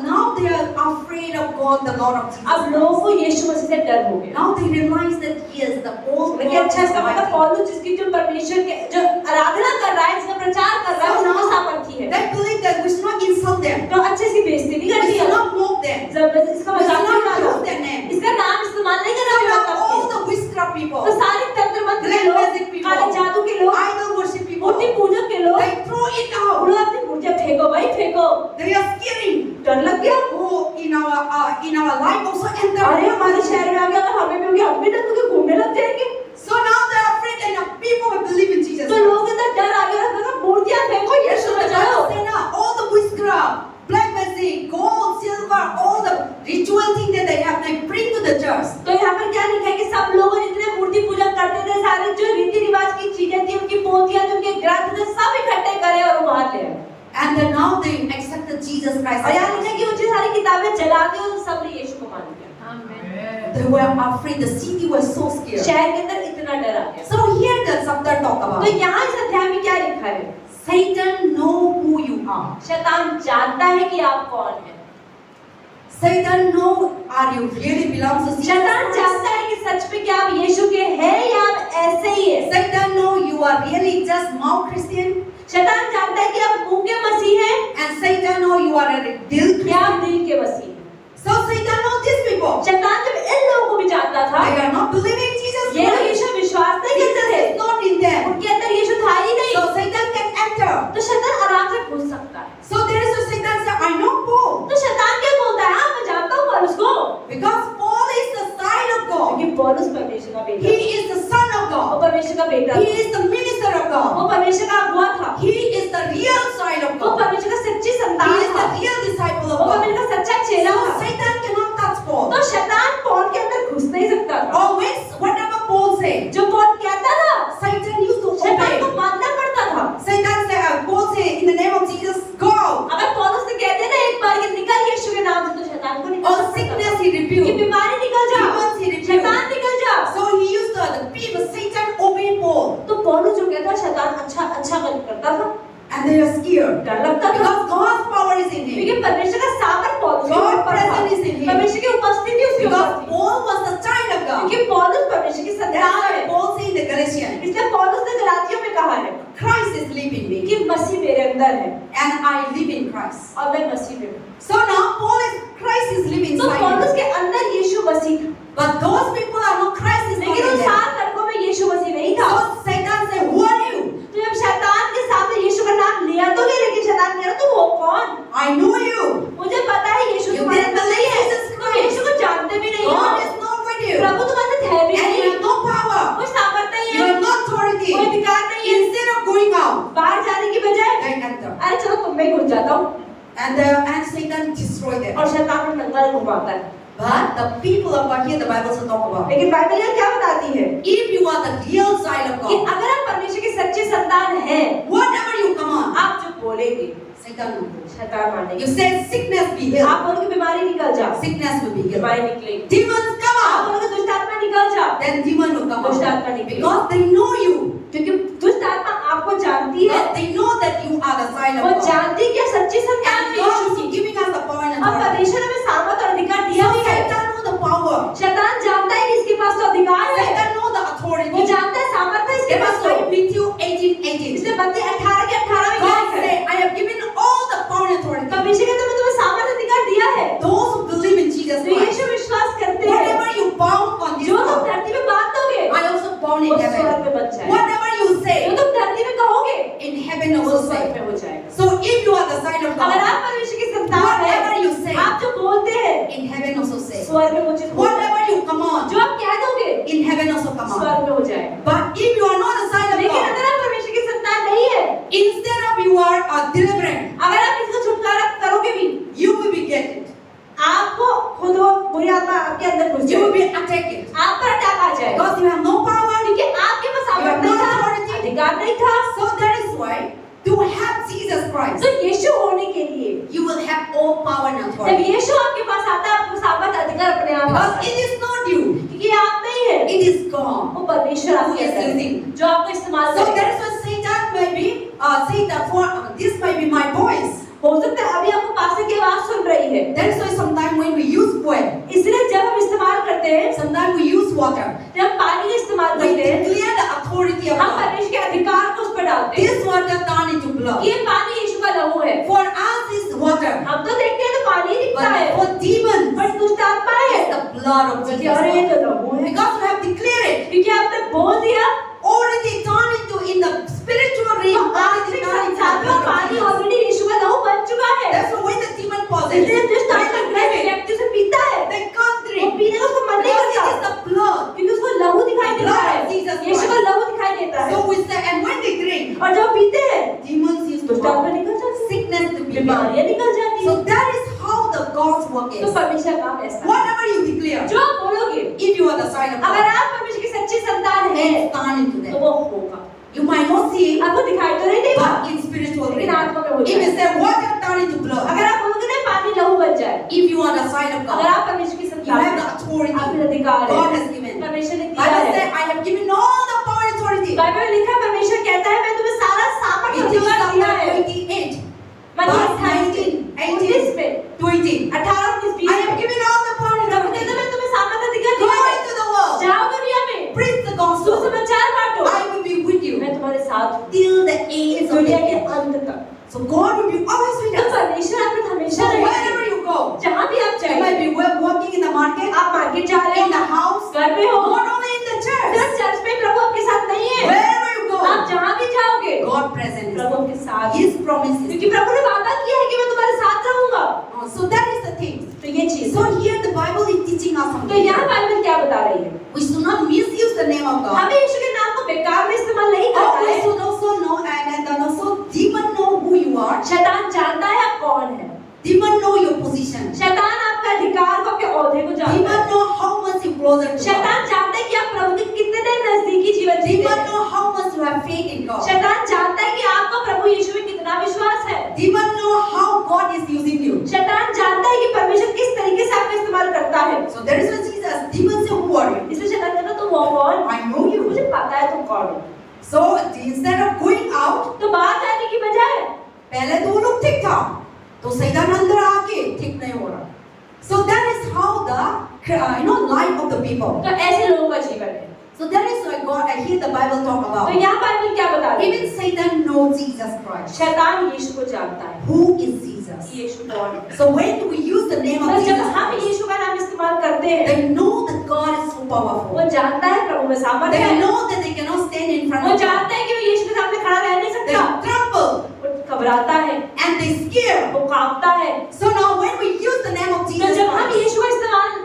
Now they are afraid of God, the Lord of Jesus. अब लोगों को यीशु मसीह से डर हो गया Now they realize that he is the old लेकिन अच्छा इसका मतलब पौलुस जिसकी जो परमेश्वर के जो आराधना कर रहा है जिसका प्रचार कर रहा है वो बहुत सामर्थी है They believe that we should not insult them. तो अच्छे से बेइज्जती नहीं We करनी should है not mock them. जबरदस्ती इसका We should मजाक नहीं not use उड़ाना their name. इसका नाम इस्तेमाल नहीं So करना now all the witchcraft people, तो सारे तंत्र मंत्र के Black लोग magic people, काले जादू के लोग idol worship people, मूर्ति पूजक के लोग they throw it out. उन्होंने अपनी मूर्तियां फेंको भाई फेंको They are scaring. डर लग गया Oh, in our life also enter. अरे हमारे शहर में आ गया अगर हमें भी होगी हम भी ना तुझे घूमने लग जाएंगे So now they are afraid and the people will believe in Jesus. तो लोग अंदर डर आ गया मतलब मूर्तियां फेंको यीशु में जाओ All the witchcraft, black magic, gold, silver, all the ritual thing that they have, they bring to the church. तो यहाँ पर क्या लिखा है कि सब लोग जितने मूर्ति पूजा करते थे सारे जो रीति रिवाज की चीजें थी उनकी पोथियां थी उनके ग्रंथ थे सब इकट्ठे करे और बाहर ले आए And then now they accepted Jesus Christ. और यहाँ लिखा है कि उनकी सारी किताबें जला दी और सबने यीशु को मान लिया They were afraid. The city was so scared. शहर के अंदर इतना डर आ गया So here the chapter talk तो about यहाँ इस अध्याय में क्या लिखा है Satan know who you are. शैतान जानता है कि आप कौन हैं Satan know are you really belongs to शैतान Jesus. जानता है कि सच में क्या आप यीशु के हैं या आप ऐसे ही हैं Satan know you are really just mouth Christian. शैतान जानता है कि आप मुंह के मसीह हैं And Satan know you are a dill या Christian. आप दिल के मसीह हैं So Satan know these people. शैतान जब इन लोगों को भी जानता था They are not believing in Jesus ये लोग Christ. यीशु विश्वास नहीं करते Jesus थे is not in them. उनके अंदर यीशु था ही नहीं So Satan can enter. तो शैतान आराम से घुस सकता है So there is a Satan say, I know Paul. तो शैतान क्या बोलता है हाँ मैं जानता हूँ पौलुस को Because Paul is the son of God. क्योंकि पौलुस परमेश्वर का बेटा He is the son of वो God. परमेश्वर का बेटा He is the minister of God. वो परमेश्वर का अगुआ था He is the real child of वो God. परमेश्वर का सच्ची He संतान is था rebuke. ये बीमारी निकल जा, Demons he rebuked. शैतान निकल जा। So he used the people, Satan obeyed Paul. तो पौलुस जो कहता शैतान अच्छा करता था, And they are scared. डर लगता था, Because God's power is in him. क्योंकि परमेश्वर का सामर्थ पौलुस के God's ऊपर था, presence is in him. परमेश्वर की उपस्थिति उसके ऊपर Because थी, Paul was a child of God. क्योंकि पौलुस परमेश्वर की संतान That's है। why Paul said in the Galatians, इसलिए पौलुस ने गलातियों में कहा है Christ is living in me. कि मसीह मेरे अंदर है And I live in Christ. और मैं मसीह में हूँ। So now Christ is living तो inside पौलुस him. के अंदर यीशु मसीह था, But those people are not Christ is not लेकिन in उन them. 7 लड़कों में यीशु मसीह नहीं था। So Satan said, who are you? तो जब शैतान के सामने यीशु का नाम लिया तो नहीं, लेकिन शैतान कह रहा तुम हो कौन? I know you. मुझे पता है यीशु You तुम्हारे didn't अंदर नहीं है, believe Jesus तुम यीशु को जानते भी नहीं God हो, is not with you. प्रभु तुम्हारे साथ है भी And you नहीं, have no power. कोई सामर्थ नहीं You है, have no authority. कोई अधिकार नहीं है। Instead of going out, बाहर जाने की बजाय I enter. अरे चलो तुम में ही घुस जाता हूँ, And Satan destroyed them. और शैतान में नंगा घुमाता है। But the people of God here, the Bible also talk about. लेकिन बाइबल यहाँ क्या बताती है If you are the real side of कि God, अगर आप परमेश्वर की सच्ची संतान हैं, whatever you command, आप जो बोलेंगे Satan will do. शैतान मानेगा। You say sickness be healed, आप बोलोगे बीमारी निकल जा, sickness will be healed. बीमारी निकलेगी। Demons come आप out, बोलोगे दुष्ट आत्मा निकल जा, then demon will come दुष्ट out. आत्मा निकलेगी। Because they know you. क्योंकि दुष्ट आत्मा आपको जानती है, Because they know that you are the side वो of God. जानती है कि आप सच्ची संतान And हैं God यीशु is की। giving us the power and और authority. परमेश्वर ने हमें सामर्थ और अधिकार दिया So भी है। Satan knows the power. शैतान जानता है कि इसके पास तो अधिकार है, Satan knows the वो authority. जानता है सामर्थ है इसके It पास was तो। like Matthew 18:18. इसलिए मत्ती 18 के 18 में क्या God लिखा है? said, I have given all the power and authority. परमेश्वर कहता है मैं तुम्हें सामर्थ अधिकार दिया है। Those who believe in Jesus तो Christ, यीशु विश्वास करते हैं, whatever you bound on this जो तुम earth, धरती में बात दोगे I also bound वो in स्वर्ग heaven. में बन जाएगा, Whatever you जो say, तुम धरती में कहोगे in heaven वो also स्वर्ग say. में हो जाएगा। So if you are the side of अगर God, आप परमेश्वर की संतान whatever हैं, you say, आप जो बोलते हैं in heaven also say. स्वर्ग में उचित होगा, Whatever you command, जो आप कह दोगे in heaven also command. स्वर्ग में हो जाएगा। But if you are not the side of लेकिन God, अगर आप परमेश्वर की संतान नहीं है, instead of you are a deliverant, अगर आप इसको छुटकारा करोगे भी, you will be get it. आपको खुद वो बुरी आत्मा आपके अंदर घुस You will जाएगी, be attacked. आप पर अटैक आ जाएगा, Because you have no power. क्योंकि आपके पास सामर्थ नहीं था, अधिकार नहीं था। So that is why to have Jesus Christ, तो यीशु होने के लिए you will have all power and जब authority. यीशु आपके पास आता है, आपको सामर्थ अधिकार अपने आप आता Because है, it is not you, क्योंकि ये आप नहीं है, it is God. वो परमेश्वर Who आपके is अंदर है, using? जो आपको इस्तेमाल So करेगा। that is why Satan may be Satan for this might be my voice. हो सकता है अभी आपको पास्टर की आवाज सुन रही है, That is why sometimes when we use oil, इसलिए जब हम इस्तेमाल करते हैं, sometimes we use water, जब हम पानी का इस्तेमाल we करते हैं, declare the authority of हम God. परमेश्वर के अधिकार को उस पर डालते हैं। This water turn into blood. ये पानी यीशु का लहू है। For us is water, हम तो देखते हैं तो पानी ही दिखता but है, for demons पर दुष्ट आत्मा है, is the blood of क्योंकि Jesus. अरे ये Christ. तो लहू है, Because you have declared it, क्योंकि आपने बोल दिया, already turned into in the spiritual realm, तो already आत्मिक turned into संसार the में blood of पानी Jesus. ऑलरेडी यीशु का लहू बन चुका है। That's why when the demon possessed, इसलिए दुष्ट when आत्मा they drink it, व्यक्ति से पीता है, they can't वो drink. पीने का उसको मन नहीं Because करता, it is the blood. क्योंकि उसको लहू दिखाई देता Blood है, of Jesus Christ. यीशु का लहू दिखाई देता है। So we say, and when they drink, और जब पीते हैं, demons used to दुष्ट आत्मा come, निकल जाती है, sickness to be healed. बीमारियां निकल जाती So हैं। that is how the God's work तो is. परमेश्वर का काम ऐसा है। Whatever you declare, जो आप बोलोगे, if you are the side of अगर God, आप परमेश्वर की सच्ची संतान हैं, stand into तो that. वो होगा। You might not see it, आपको दिखाई तो नहीं देगा, but in spiritual लेकिन realm. आत्मा में हो If you जाएगा। say water turn into blood, अगर आप बोलोगे ना पानी लहू बन जाए, if you are the side of अगर God, आप परमेश्वर की you संतान have the हैं, authority आपके अधिकार God है, has given. परमेश्वर ने दिया Bible है। says, I have given all the power and authority. Bible में लिखा है, परमेश्वर कहता है मैं तुम्हें सारा सामर्थ और It is अधिकार दिया है। Psalm 28, मत्ती verse 28 19 में 20. 18 19 I have given all the power and Prabhu authority. कहता है मैं तुम्हें सामर्थ अधिकार Go दिया है। into the world, जाओ दुनिया में, preach the gospel. सुसमाचार बांटो, I will be with you मैं तुम्हारे साथ हूँ till the ends of the दुनिया के age. अंत तक। So God will be always with तो us. परमेश्वर आपके साथ So हमेशा रहेगा। wherever you go, जहाँ भी आप you might जाएं, be working in the market, आप मार्केट जा रहे in the हो, house, घर में हो, not only in the church. सिर्फ चर्च में प्रभु आपके साथ नहीं है, Wherever you आप go, जहाँ भी जाओगे God present is Prabhu there. आपके साथ है। His promises. क्योंकि प्रभु ने वादा किया है कि मैं तुम्हारे साथ रहूंगा। So that is the thing. तो ये चीज So है। here the Bible is teaching us तो something. यहाँ बाइबल क्या बता रही है? We should not misuse the name of God. हमें यीशु के नाम को बेकार में इस्तेमाल नहीं Oh, करना we है। should also know and also demon know who you are. शैतान जानता है आप कौन है, Demon know your position. शैतान आपका अधिकार को, आपके ओहदे को जानता Demon है। know how much you closer to God. शैतान जानता है कि आप प्रभु के कितने देर नजदीकी जीवन जीते Demon हैं। know how much you have faith in God. शैतान जानता है कि आपका प्रभु यीशु में कितना विश्वास है। Demon know how God is using you. शैतान जानता है कि परमेश्वर किस तरीके से आपका इस्तेमाल करता है। So there is a Jesus. Demon say, who are you? इसलिए शैतान कहता तुम हो कौन? I know you. मुझे पता है तुम कौन हो। So instead of going out, तो बाहर जाने की बजाय पहले तो वो लोग ठीक था, तो शैतान अंदर आके ठीक नहीं हो रहा. So that is how the life of the people. तो ऐसे लोगों का जीवन है। So that is why God, I hear the Bible talk तो about. यहाँ बाइबल क्या बता रही है? Even Satan knows Jesus Christ. शैतान यीशु को जानता है। Who is Jesus? यीशु कौन है? So when we use the name तो of जब Jesus हम Christ, यीशु का नाम इस्तेमाल करते हैं, they know that God is so powerful. वो जानता है प्रभु में सामर्थ्य They है। know that they cannot stand in front वो of God. जानता है कि वो यीशु के सामने खड़ा रह नहीं They सकता। tremble वो घबराता है, and they scare. वो कांपता है। So now when we use the name of तो Jesus जब हम Christ, यीशु का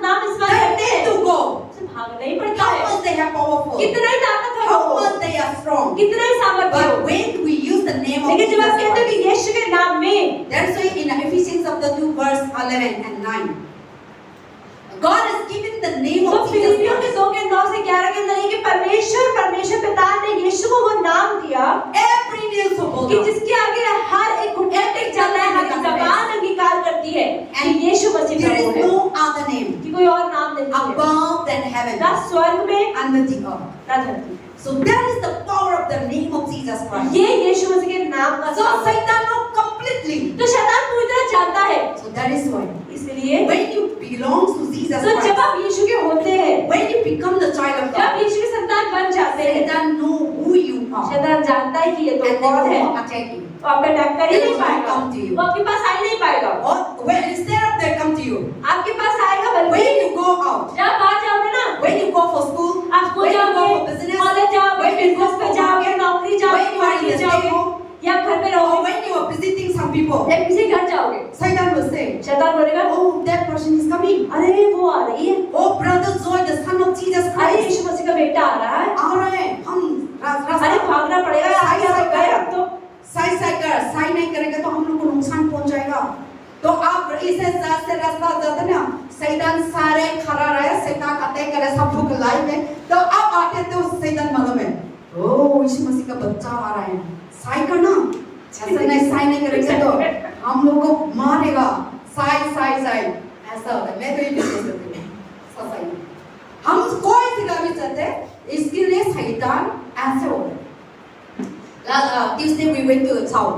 नाम इस्तेमाल they करते need हैं, to go. उसे भागना ही पड़ता How है। much they are powerful. कितना ही ताकतवर How हो, much they are strong. कितना ही सामर्थ्य हो। But when we use the name of लेकिन जब आप Jesus कहते हो Christ, कि यीशु के नाम में, that's why in Ephesians chapter 2 verse 11 and 9, God has given the name तो of Jesus फिलिपियों के Christ. 2 के 9 से 11 के अंदर है कि परमेश्वर पिता ने यीशु को वो नाम दिया Every knee shall bow कि down. जिसके आगे हर एक घुटना टेक जाता है, हर एक जबान अंगीकार करती है कि यीशु मसीह There प्रभु is है, no other name कि कोई और नाम नहीं है, above than heaven, ना स्वर्ग में under the earth. ना धरती। So that is the power of the name of Jesus Christ. ये यीशु मसीह के नाम का So सामर्थ्य है। Satan knows completely. तो शैतान पूरी तरह जानता है। So that is why इसलिए when you belong to Jesus तो जब Christ, आप यीशु के होते हैं, when you become the child of जब God, आप यीशु के संतान बन जाते हैं, Satan know who you are, शैतान जानता है कि ये and तो they कौन will है, not attack you. तो आप पे अटैक कर ही They नहीं will not पाएगा, come to you. वो आपके पास आ ही नहीं पाएगा, Or when instead of they come to you, आपके पास आएगा बल्कि when you go out, जब आप बाहर जाओगे ना, when you go for school, आप स्कूल when you go जाओगे, for business, कॉलेज जाओगे, when you go बिजनेस पे for जाओगे, market, नौकरी जाओगे, when you are in market the जाओगे, stable, या घर पे or रहोगे, when you are visiting some people, या किसी घर जाओगे, Satan will say, शैतान बोलेगा, oh, that person is coming. अरे वो आ रही है, Oh, brother Joy, the son of Jesus अरे Christ, यीशु मसीह का बेटा आ रहा है, आ रहे हैं हम अरे रास्ता भागना पड़ेगा, आगे आप गए अब तो साई नहीं करेंगे तो हम लोग को नुकसान पहुंचाएगा. तो आप इसे से रास्ता जाते ना, शैतान सारे खड़ा रहे, शैतान अटैक करे सब लोग लाइफ में. तो अब आते तो शैतान मालूम है, ओ यीशु मसीह का बच्चा आ रहा है, साई करना, ऐसा नहीं साई नहीं करेंगे तो हम लोग को मारेगा. साई ऐसा होता है. मैं तो ये बिजनेस करती हूँ साई. हम कोई सिखा भी चाहते, इसके लिए शैतान ऐसे होता है. Tuesday we went to the town.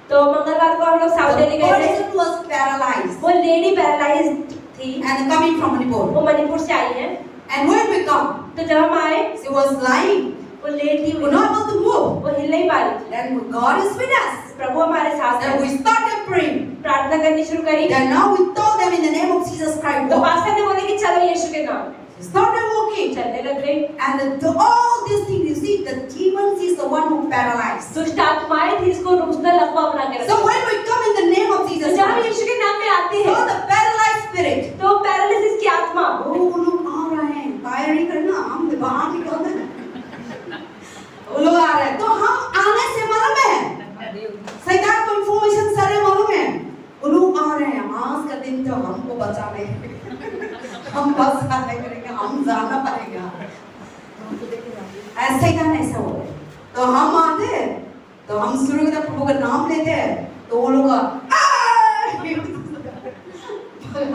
तो मंगलवार को हम लोग साउथ The दिल्ली गए थे, person was paralyzed वो लेडी पैरालाइज्ड थी, and coming from Manipur. वो मणिपुर से आई है, And when we come, तो जब हम आए, she was lying, वो लेटी we हुई, not able to move. वो हिल नहीं पा रही थी। Then God is with us. प्रभु हमारे साथ Then है, we started praying. प्रार्थना करनी शुरू करी, Then now we told them in the name of Jesus Christ. तो Walk. पास्टर ने बोले कि चलो यीशु के नाम, She started walking. चलने लग गई। And to all these things, you see, the demons is the one who paralyzed. दुष्ट आत्माएं थी, इसको उसने लकवा बना के So रखा। when we come in the name of तो Jesus जब हम Christ, यीशु के नाम में आते so हैं, the paralyzed spirit, तो पैरालिसिस की आत्मा, वो लोग आ रहे हैं, तैयारी करना, हम बाहर निकलते हैं. वो लोग आ रहे हैं, तो हम आने से मालूम है, शैतान को इंफॉर्मेशन सारे मालूम है. वो लोग आ रहे हैं, आज का दिन तो हमको बचा ले, हम बस नहीं करेंगे, हम जाना पड़ेगा. ऐसे शैतान ऐसा हो रहा है. तो हम आते, तो हम शुरू करते प्रभु का नाम लेते हैं, तो वो लोग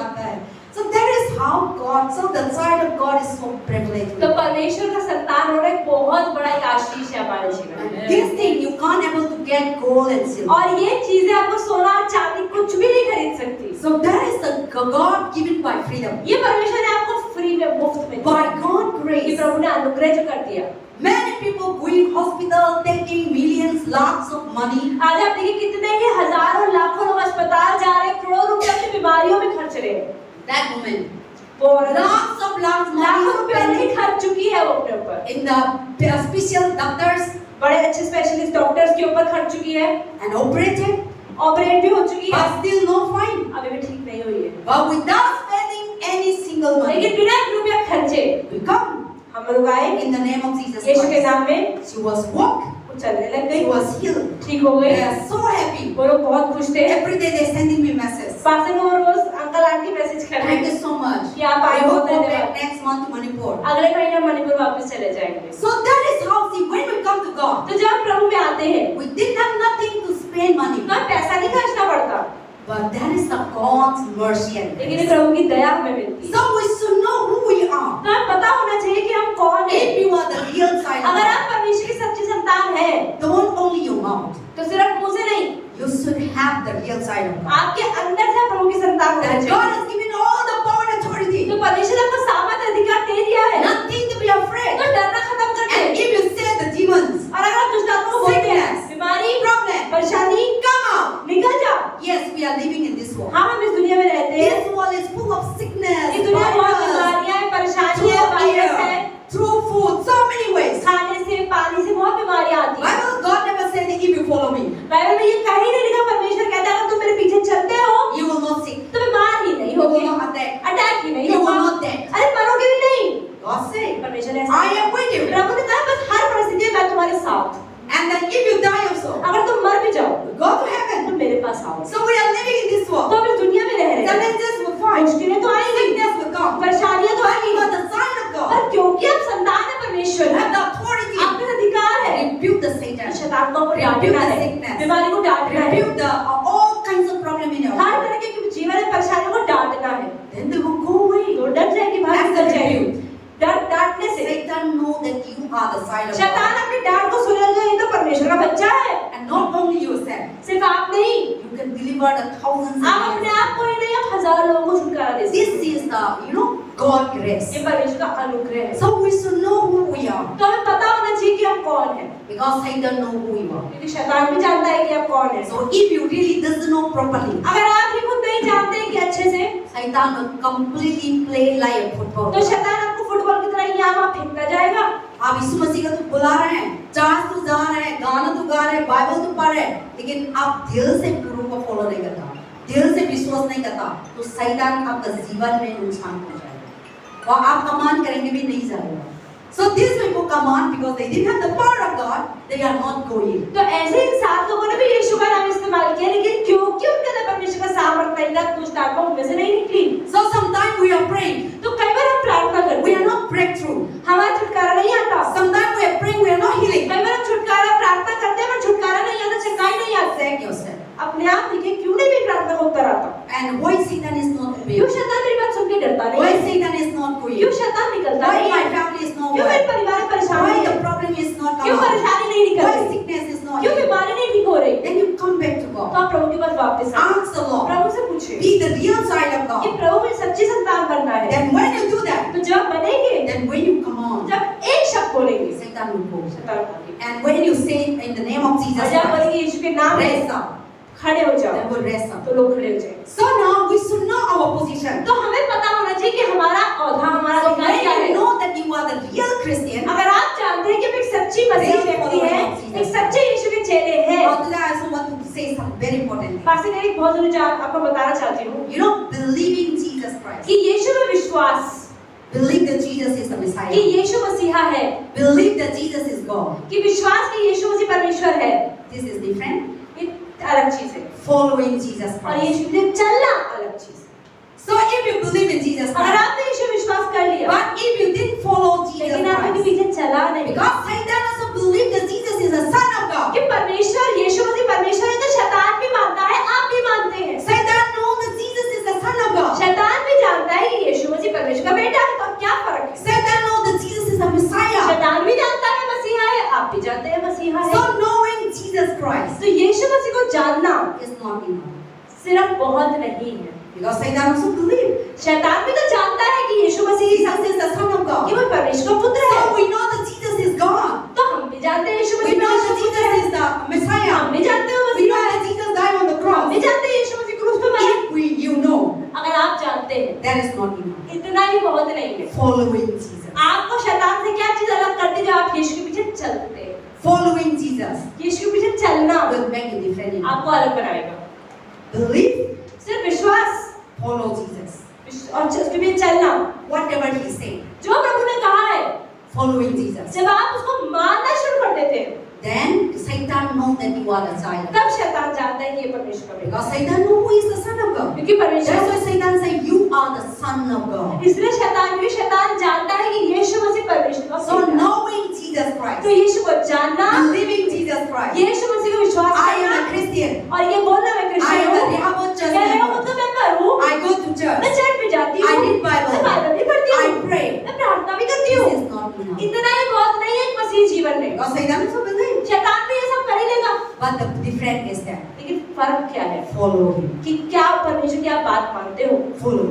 आता है. So that is how God, so the child of God is so privileged. तो परमेश्वर का संतान होना एक बहुत बड़ा एक आशीष है हमारे जीवन में। This thing you can't able to get gold and silver. और ये चीजें आपको सोना चांदी कुछ भी नहीं खरीद सकती। So that is the God given by freedom. ये परमेश्वर ने आपको फ्री में मुफ्त में By दिया। God ये grace. प्रभु ने अनुग्रह जो कर दिया। Many people going hospital taking millions, lakhs of money. आज आप देखिए कितने ही हजारों लाखों लोग अस्पताल जा रहे हैं, करोड़ों रुपए अपनी बीमारियों में खर्च रहे हैं। That woman. वो औरत Lakhs लाखों money रुपए नहीं खर्च चुकी है वो अपने ऊपर। in the special doctors बड़े अच्छे स्पेशलिस्ट डॉक्टर्स के ऊपर खर्च चुकी है, and operated, ऑपरेट भी हो चुकी है, but still no fine. अभी भी ठीक नहीं हुई है। But without spending any single money, लेकिन बिना एक रुपया खर्चे we come हम लोग आए in the name of Jesus यीशु के Christ. नाम में, She was walk, वो चलने लग she गई, was healed. ठीक हो गई। They are so happy. वो लोग बहुत खुश थे। Every day they sending me message. Pastor को रोज अंकल आंटी मैसेज कर रहे Thank हैं you so much. कि आप आए I will बहुत go धन्यवाद। back next month to Manipur. अगले महीने मणिपुर वापस चले जाएंगे। So that is how, see, when we come to God, तो जब प्रभु में आते हैं, we didn't have nothing to spend money, तो पैसा नहीं खर्चना पड़ता, but But that is the God's mercy and लेकिन ये grace. प्रभु की दया हमें मिलती है। So we should know who we are. तो हमें पता होना चाहिए कि हम कौन हैं। If you are the real child of अगर God, आप परमेश्वर की सच्ची संतान हैं, don't only your mouth. तो सिर्फ मुंह से नहीं, You should have the real side of God. आपके अंदर से प्रभु की संतान होना That चाहिए। God has given all the power and authority. तो परमेश्वर आपको सामर्थ्य अधिकार दे दिया है, Nothing to be afraid. तो डरना खत्म कर दे। And if you say the demons, और अगर आप दुष्ट आत्मा को बोलते हैं, बीमारी, problem, परेशानी, come out. निकल जा। Yes, we are living in this world. हाँ, हम इस दुनिया में रहते हैं। This world is full of sickness, इस दुनिया में बहुत virus, बीमारियां हैं, परेशानियां through हैं, वायरस है, air, through food, so many ways. खाने से, पानी से बहुत बीमारियां आती हैं। Bible, God never said that if you follow me, Bible में ये कहीं नहीं लिखा, परमेश्वर कहता है अगर तुम मेरे पीछे चलते हो you will not sick. तो बीमार ही नहीं You होगे, will not attack. अटैक ही नहीं You will होगा, not dead. अरे मरोगे भी नहीं। God said, परमेश्वर ने ऐसा I am with you. प्रभु ने कहा बस हर परिस्थिति में मैं तुम्हारे साथ हूँ। And then if you die also, अगर तुम मर भी जाओ go to heaven. तो मेरे पास आओ। So we are living in this तो world. हम इस दुनिया में रह रहे हैं, Challenges will find. मुश्किलें तो आएंगी, Sickness will come. परेशानियां तो But आएंगी, you are the son of God. पर क्योंकि आप संतान है परमेश्वर You है, have the authority. आपके पास अधिकार है Rebuke the Satan. शैतान को Rebuke डांटना the है, sickness. बीमारी को डांटना है, Rebuke the all kinds of problem in your her life. तरह के जीवन में परेशानियों को डांटना है। Then they will go away. तो डर जाएगी, भाग That's निकल the जाएगी। rebuke. डर डांटने से Satan know that you are the side of शैतान God. अपनी डांट को सुन जाए तो परमेश्वर का बच्चा है। And not only yourself. सिर्फ आप नहीं, You can deliver the thousands आप of अपने lives. आप को ही नहीं, आप हजार लोगों को छुटकारा दे सकते This हैं। is the, God grace. ये परमेश्वर का अनुग्रह है। So we should know who we are. तो हमें पता होना चाहिए कि हम कौन हैं, Because Satan know who you are. क्योंकि शैतान भी जानता है कि आप कौन हैं। So if you really doesn't know properly, अगर आप ही खुद नहीं जानते हैं कि अच्छे से, Satan will completely play like a football. तो शैतान आपको फुटबॉल की तरह यहाँ वहाँ फेंकता जाएगा। आप यीशु मसीह का तो बुला रहे हैं, चार्ज तो जा रहे हैं, गाना तो गा रहे हैं, बाइबल तो पढ़ रहे हैं, लेकिन आप दिल से गुरु को फॉलो नहीं करता, दिल से विश्वास नहीं करता, तो शैतान आपका जीवन में नुकसान हो जाएगा और आप कमान करेंगे भी नहीं जाएगा। So these people command because they didn't have the power of God, they are not going. तो ऐसे इन 7 लोगों ने भी यीशु का नाम इस्तेमाल किया, लेकिन क्योंकि उनके अंदर परमेश्वर का सामर्थ्य नहीं था, दुष्ट आत्मा उनमें से नहीं निकली। So sometimes we are praying, तो कई बार हम प्रार्थना करते we are हैं, not breakthrough. हमारा छुटकारा नहीं आता। Sometimes we are praying, we are not healing. कई बार हम छुटकारा प्रार्थना करते हैं, पर छुटकारा नहीं आता, चंगाई नहीं आती। Check yourself. अपने आप देखिए क्यों नहीं मेरी प्रार्थना का उत्तर आता? And why Satan is not क्यों obeying? शैतान मेरी बात सुन के डरता Why नहीं? Satan is not going? क्यों शैतान निकलता Why नहीं my है? family is not क्यों मेरे well? परिवार में परेशानी Why है? the problem is not क्यों coming? परेशानी नहीं निकल Why रही? sickness is not क्यों healed? बीमारी नहीं ठीक हो रही? Then you come back to तो God. आप प्रभु के पास वापस आए, Ask the Lord. प्रभु से पूछिए Be the real side of कि God. प्रभु में सच्ची संतान बनना है। Then when you do that, तो जब बनेंगे, then when you come on, जब एक शब्द बोलेंगे, Satan will go. शैतान भागेगा। And when you say in the name of Jesus और जब Christ, बोलेंगे यीशु के नाम में, raise up. खड़े हो जाओ, Then will raise up. तो लोग खड़े हो जाएंगे। So now we should know our position. तो हमें पता होना चाहिए कि हमारा औधा, हमारा So अधिकार क्या when है। you know that you are the real Christian, अगर आप जानते हैं कि आप एक सच्ची मसीह व्यक्ति हैं, एक सच्चे यीशु के चेले हैं, now today I also want to say some very important thing. Pastor Eric बहुत जरूरी आपको बताना चाहती हूँ You know, believing Jesus Christ. कि यीशु में विश्वास, Believe that Jesus is the कि Messiah. यीशु मसीहा है, Believe that Jesus is God. कि विश्वास कि यीशु मसीह परमेश्वर है, This is different. ये अलग चीज है। Following Jesus और Christ. यीशु के चलना अलग चीज है। So if you believe in Jesus अगर Christ, आपने यीशु में विश्वास कर लिया, but if you didn't follow Jesus लेकिन आप उनके Christ, पीछे चला नहीं, because Satan also believed that Jesus is the Son of God. कि परमेश्वर यीशु मसीह परमेश्वर है, तो शैतान भी मानता है, आप भी मानते हैं। Satan knows that Jesus is the Son of God. शैतान भी जानता है कि यीशु मसीह परमेश्वर का बेटा है, तो अब क्या फर्क है? Satan knows that Jesus is the Messiah. शैतान भी जानता है मसीहा है, आप भी जानते हैं मसीहा है। So knowing Jesus Christ तो यीशु मसीह को जानना is not enough. सिर्फ बहुत नहीं है। Because Satan also believes शैतान भी तो जानता है कि यीशु मसीह Jesus is the Son of God. कि वो परमेश्वर का पुत्र है। So we know that Jesus is God. तो हम भी जानते हैं यीशु We मसीह know परमेश्वर that का पुत्र Jesus है। is the Messiah. हम भी जानते हैं We मसीहा know है। that Jesus died on the हम cross. भी जानते हैं यीशु मसीह क्रूस पे मरा। If you know, अगर आप जानते हैं, that is not enough. इतना ही बहुत नहीं है। Following Jesus. आपको शैतान से क्या चीज अलग करती है जो आप यीशु के पीछे चलते हैं? Following Jesus यीशु के पीछे चलना will make a difference. in you. आपको अलग बनाएगा। Believe, सिर्फ विश्वास follow Jesus. और उसके पीछे चलना, Whatever He said, जो प्रभु ने कहा है, following Jesus. जब आप उसको मानना शुरू कर देते हैं, Then Satan knows that you are the child. तब शैतान जानता है कि ये परमेश्वर का बेटा Because Satan knows who is the Son of God. है। क्योंकि परमेश्वर, That's why Satan said, "You are the Son of God." इसलिए शैतान जानता है कि यीशु मसीह परमेश्वर का So बेटा है। knowing Jesus तो Christ, यीशु को जानना, believing Jesus Christ, यीशु मसीह को विश्वास I am a करना Christian. और ये बोलना मैं I क्रिश्चियन am a हूँ, Rehoboth church मैं member. But the difference is that लेकिन फर्क क्या है follow him. कि क्या परमेश्वर की आप बात मानते हो, Follow.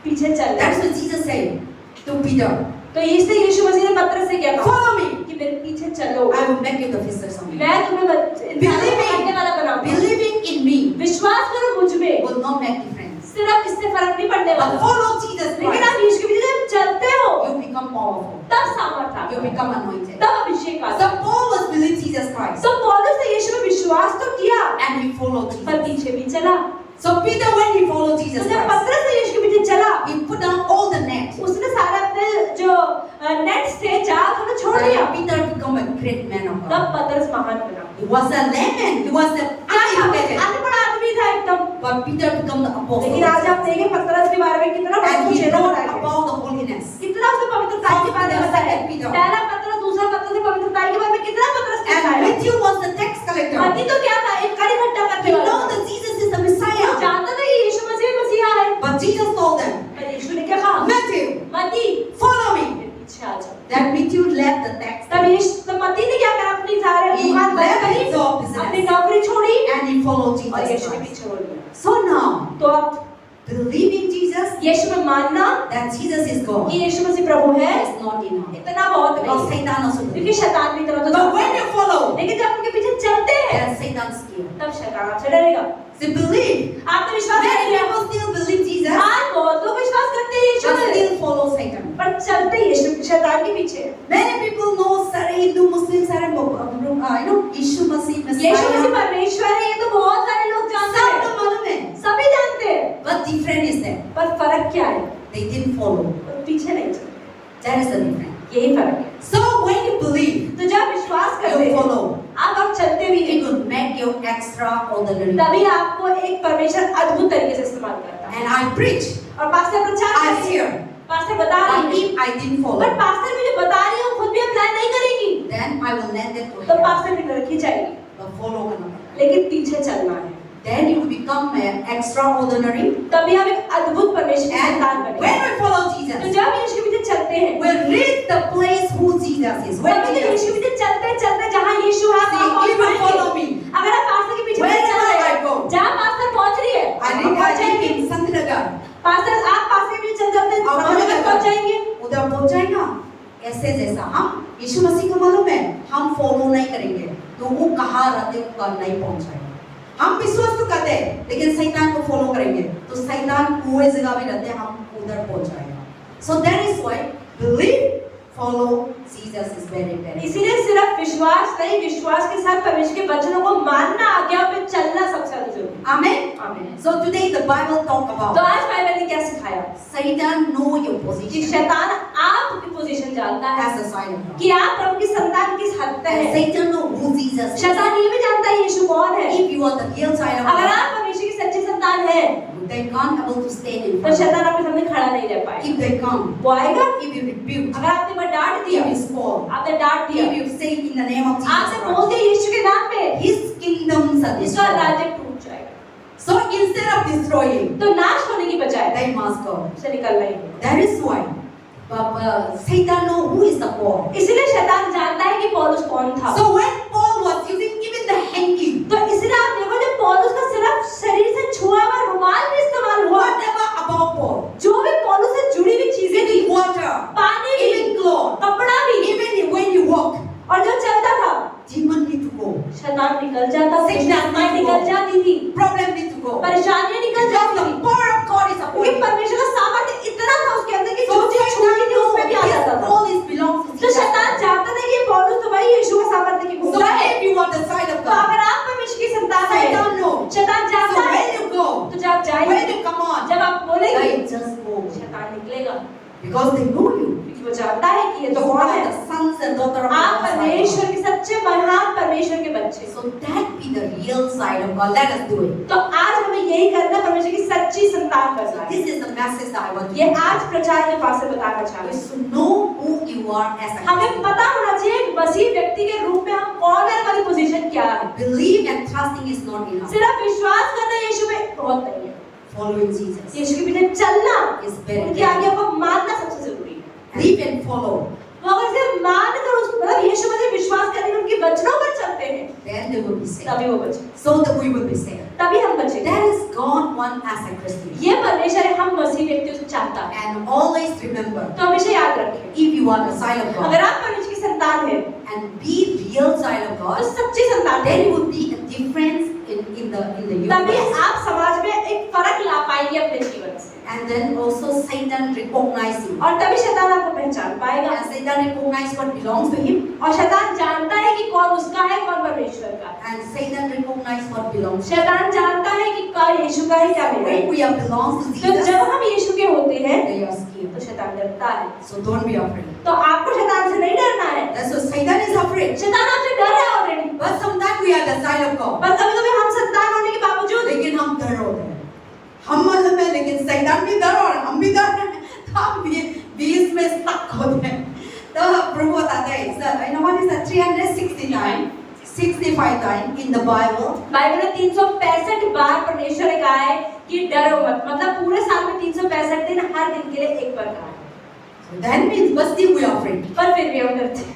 पीछे चलना। That's what Jesus said to Peter. तो इससे यीशु मसीह ने पतरस से क्या कहा Follow me. कि मेरे पीछे चलो, I will make you the fishers of men. मैं तुम्हें मारने वाला बनाऊंगा। Believing in me विश्वास करो मुझ में, will not make difference. सिर्फ इससे फर्क नहीं पड़ने But वाला, follow Jesus लेकिन Christ. आप यीशु के पीछे जब चलते हो You become powerful. तब सामर्थ आता You है, become anointed. तब अभिषेक आता So है। Paul was believing Jesus Christ. तो पौलुस ने यीशु में विश्वास तो किया And he followed पर Jesus. पीछे भी चला। So Peter, when he followed Jesus तो जब Christ, पतरस ने यीशु के पीछे चला, he put down all the net. उसने सारे अपने जो नेट्स थे, जाल थे, उन्हें छोड़ दिया। And Peter become a great man of तब God. पतरस महान बना। He was a layman. He was a uneducated. अनपढ़ आदमी था एकदम, But Peter become the apostle. लेकिन आज आप देखें पतरस के बारे में कितना And कुछ he है wrote about the holiness. कितना उसने पवित्रता के बारे में बताया। पहला पत्र, दूसरा पत्र से पवित्रता के बारे में कितना पत्रस ने And बताया। Matthew was the tax collector. मत्ती तो क्या था, एक कड़ी इकट्ठा करने He वाला know था। that Jesus is the वो Messiah. जानता था कि यीशु मसीह मसीहा है। But Jesus told them, पर यीशु ने क्या कहा, Matthew, मत्ती follow me. मेरे पीछे आ जाओ। That Matthew left the tax तब मत्ती ने क्या करा, अपनी सारे He दुकान बंद left करी, his job business. अपनी नौकरी छोड़ी and he followed और Jesus यीशु के Christ. पीछे हो गया। So now, तो अब believe in Jesus, यीशु में मानना that Jesus is God, कि यीशु मसीह प्रभु है is not enough. इतना बहुत Because नहीं, Satan also क्योंकि believes. शैतान भी तरह तो But when you follow, लेकिन जब उनके पीछे चलते हैं then Satan's scared. तब शैतान आपसे डरेगा। So believe. आपने विश्वास कर Many लिया, people still believe Jesus, आज बहुत लोग विश्वास करते हैं यीशु but में, still follow Satan. पर चलते यीशु शैतान के पीछे। Many people know सारे हिंदू मुस्लिम सारे यीशु मसीह यीशु मसीह Messiah. परमेश्वर है, ये तो बहुत सारे लोग जानते हैं, सबको मालूम है. सभी जानते हैं, But different is that पर फर्क क्या है, they didn't follow. वो पीछे नहीं चलते, That is the difference. यही फर्क है। So when you believe, तो जब विश्वास करते you हैं, follow. आप चलते भी It हैं, will make you extraordinary. तभी आपको एक परमेश्वर अद्भुत तरीके से इस्तेमाल करता है। And I preach, और पास्टर प्रचार I करती है, hear. पास्टर बता But रही है, if I didn't पर follow, पास्टर भी जो बता रही है वो खुद भी अप्लाई नहीं करेगी, then I will land it to तो hell. पास्टर भी रखी जाएगी। But follow cannot. लेकिन पीछे चलना है, Then you become extraordinary. तभी हम एक अद्भुत परमेश्वर की And संतान when बनेंगे। we follow तो Jesus, जब यीशु के पीछे चलते हैं, we'll reach the place who Jesus is. Where तभी तो Jesus यीशु के is. पीछे चलते चलते जहाँ यीशु है, See, वहाँ पहुँच if you पाएंगे। follow me, अगर आप पास्टर के पीछे wherever चल रहे I हैं, go, जहाँ पास्टर पहुँच रही है, I वहाँ live पहुँच जाएंगे। in Santinagar. पास्टर आप पास्टर के पीछे चल चलते अब समानगर पहुँच जाएंगे। उधर पहुंच जाएगा. ऐसे जैसा हम यीशु मसीह को मालूम है, हम फॉलो नहीं करेंगे तो वो कहाँ रहते वो नहीं पहुंच जाएगा. हम विश्वास तो करते हैं लेकिन शैतान को फॉलो करेंगे तो शैतान कोई जगह भी रहते हैं हम उधर पहुंच जाएगा. So that is why believe, follow Jesus is very very. इसीलिए सिर्फ विश्वास नहीं, विश्वास के साथ परमेश्वर के वचनों को मानना, आज्ञा पे चलना सबसे ज्यादा जरूरी है। Amen. आमीन। So today the Bible talk तो about आज बाइबल ने क्या सिखाया Satan know your कि position शैतान आपकी पोजीशन जानता है as a sign of God. कि आप प्रभु की संतान किस हद तक And है। Satan know who Jesus is. शैतान ये भी जानता है यीशु कौन है। If you are the real sign of अगर God, आप परमेश्वर की सच्ची संतान है they can't able to stand in तो front. शैतान आपके सामने खड़ा नहीं रह पाएगा। If they come, वो आएगा, if you rebuke, अगर आपने बार डांट दिया, if you scold, आपने डांट दिया, if you say in the name of Jesus आपने बोल Christ, दिया यीशु के नाम पे, His kingdoms are इसका destroyed. राज्य टूट जाएगा। So instead of destroying, तो नाश होने की बजाय they must go. उसे निकलना ही होगा। That is why Satan know who is the Paul. इसीलिए शैतान जानता है कि पौलुस कौन था। So when Paul was using even the hanky, तो इसलिए आप देखो जब पौलुस का सिर्फ शरीर से छुआ हुआ रुमाल भी इस्तेमाल हुआ, whatever about Paul, जो भी पौलुस से जुड़ी हुई चीजें थी, even water, पानी भी, even cloth, कपड़ा भी, even when you walk, और जो चलता था demon need to go, शैतान निकल जाता था, Sickness आत्माएं need to निकल go. जाती थी, problem need to go. परेशानियां निकल Because जाती the थी, power of God is upon क्योंकि you. परमेश्वर का सामर्थ्य इतना था उसके अंदर कि So जो चीज छूटी थी उसमें भी आ जाता Satan था। all is belongs to तो Jesus. शैतान जानता था कि ये पौलुस तो भाई यीशु का सामर्थ्य की So भूमिका है। if you are the side of तो God, अगर आप परमेश्वर की संतान हैं, Satan know. शैतान So जानता है, when you go, तो जब आप जाएंगे, when you come on, जब आप बोलेंगे, they just go शैतान निकलेगा, because they know you. क्योंकि वो जानता है कि ये तो You कौन are है। the sons and daughter of आप God. परमेश्वर के सच्चे महान परमेश्वर के बच्चे। So that be the real side of God. Let us do it. तो आज हमें यही करना, परमेश्वर की सच्ची संतान बनना है। This is the message that I want to ये give. आज प्रचार के पास से बताना चाहते You हैं। should know who you are as a हमें Christian. पता होना चाहिए एक मसीह व्यक्ति के रूप में हम कौन है, हमारी पोजीशन क्या है। Believe and trusting is not enough. सिर्फ विश्वास करना यीशु में बहुत नहीं है, Following Jesus यीशु के पीछे चलना, is very उनकी आज्ञा को मानना सबसे जरूरी है। Live and follow. वो अगर सिर्फ मानकर उस मतलब यीशु मसीह विश्वास करके उनके वचनों पर चलते हैं, then they will be saved. तभी वो बचे, So that we will be saved. तभी हम बचेंगे। That is God want as a Christian. ये परमेश्वर हम मसीह व्यक्तियों से चाहता है। And always remember, तो हमेशा याद रखें, if you are a child of God अगर आप परमेश्वर की संतान हैं, and be real child of तो God, सच्ची संतान there हैं, will be a difference in the तभी universe. आप समाज में एक फर्क ला पाएंगे अपने जीवन से, And then also Satan recognize you. और तभी शैतान आपको पहचान पाएगा, And Satan recognize what belongs to him. और शैतान जानता है कि कौन उसका है कौन परमेश्वर का है। And Satan recognize what belongs to him. शैतान जानता है कि कौन यीशु का है क्या मेरा है। When we are belongs to तो Jesus, जब हम यीशु के होते हैं they are scared. तो शैतान डरता है। So don't be afraid. तो आपको शैतान से नहीं डरना है, That's why Satan is afraid. शैतान आपसे डर है already, But sometimes we are the child of God. पर कभी-कभी हम संतान होने के बावजूद लेकिन हम डर होते हैं, हम मालूम है, लेकिन शैतान भी डर और हम भी डर हैं, तो हम भी बीच में stuck होते हैं। तो प्रभु बताता है, you know what is that 369 65 time in the Bible. Bible में 365 बार परमेश्वर ने कहा है कि डरो मत, मतलब पूरे साल में 365 दिन हर दिन के लिए एक बार कहा है, That means but still we are afraid. पर फिर भी हम डरते हैं।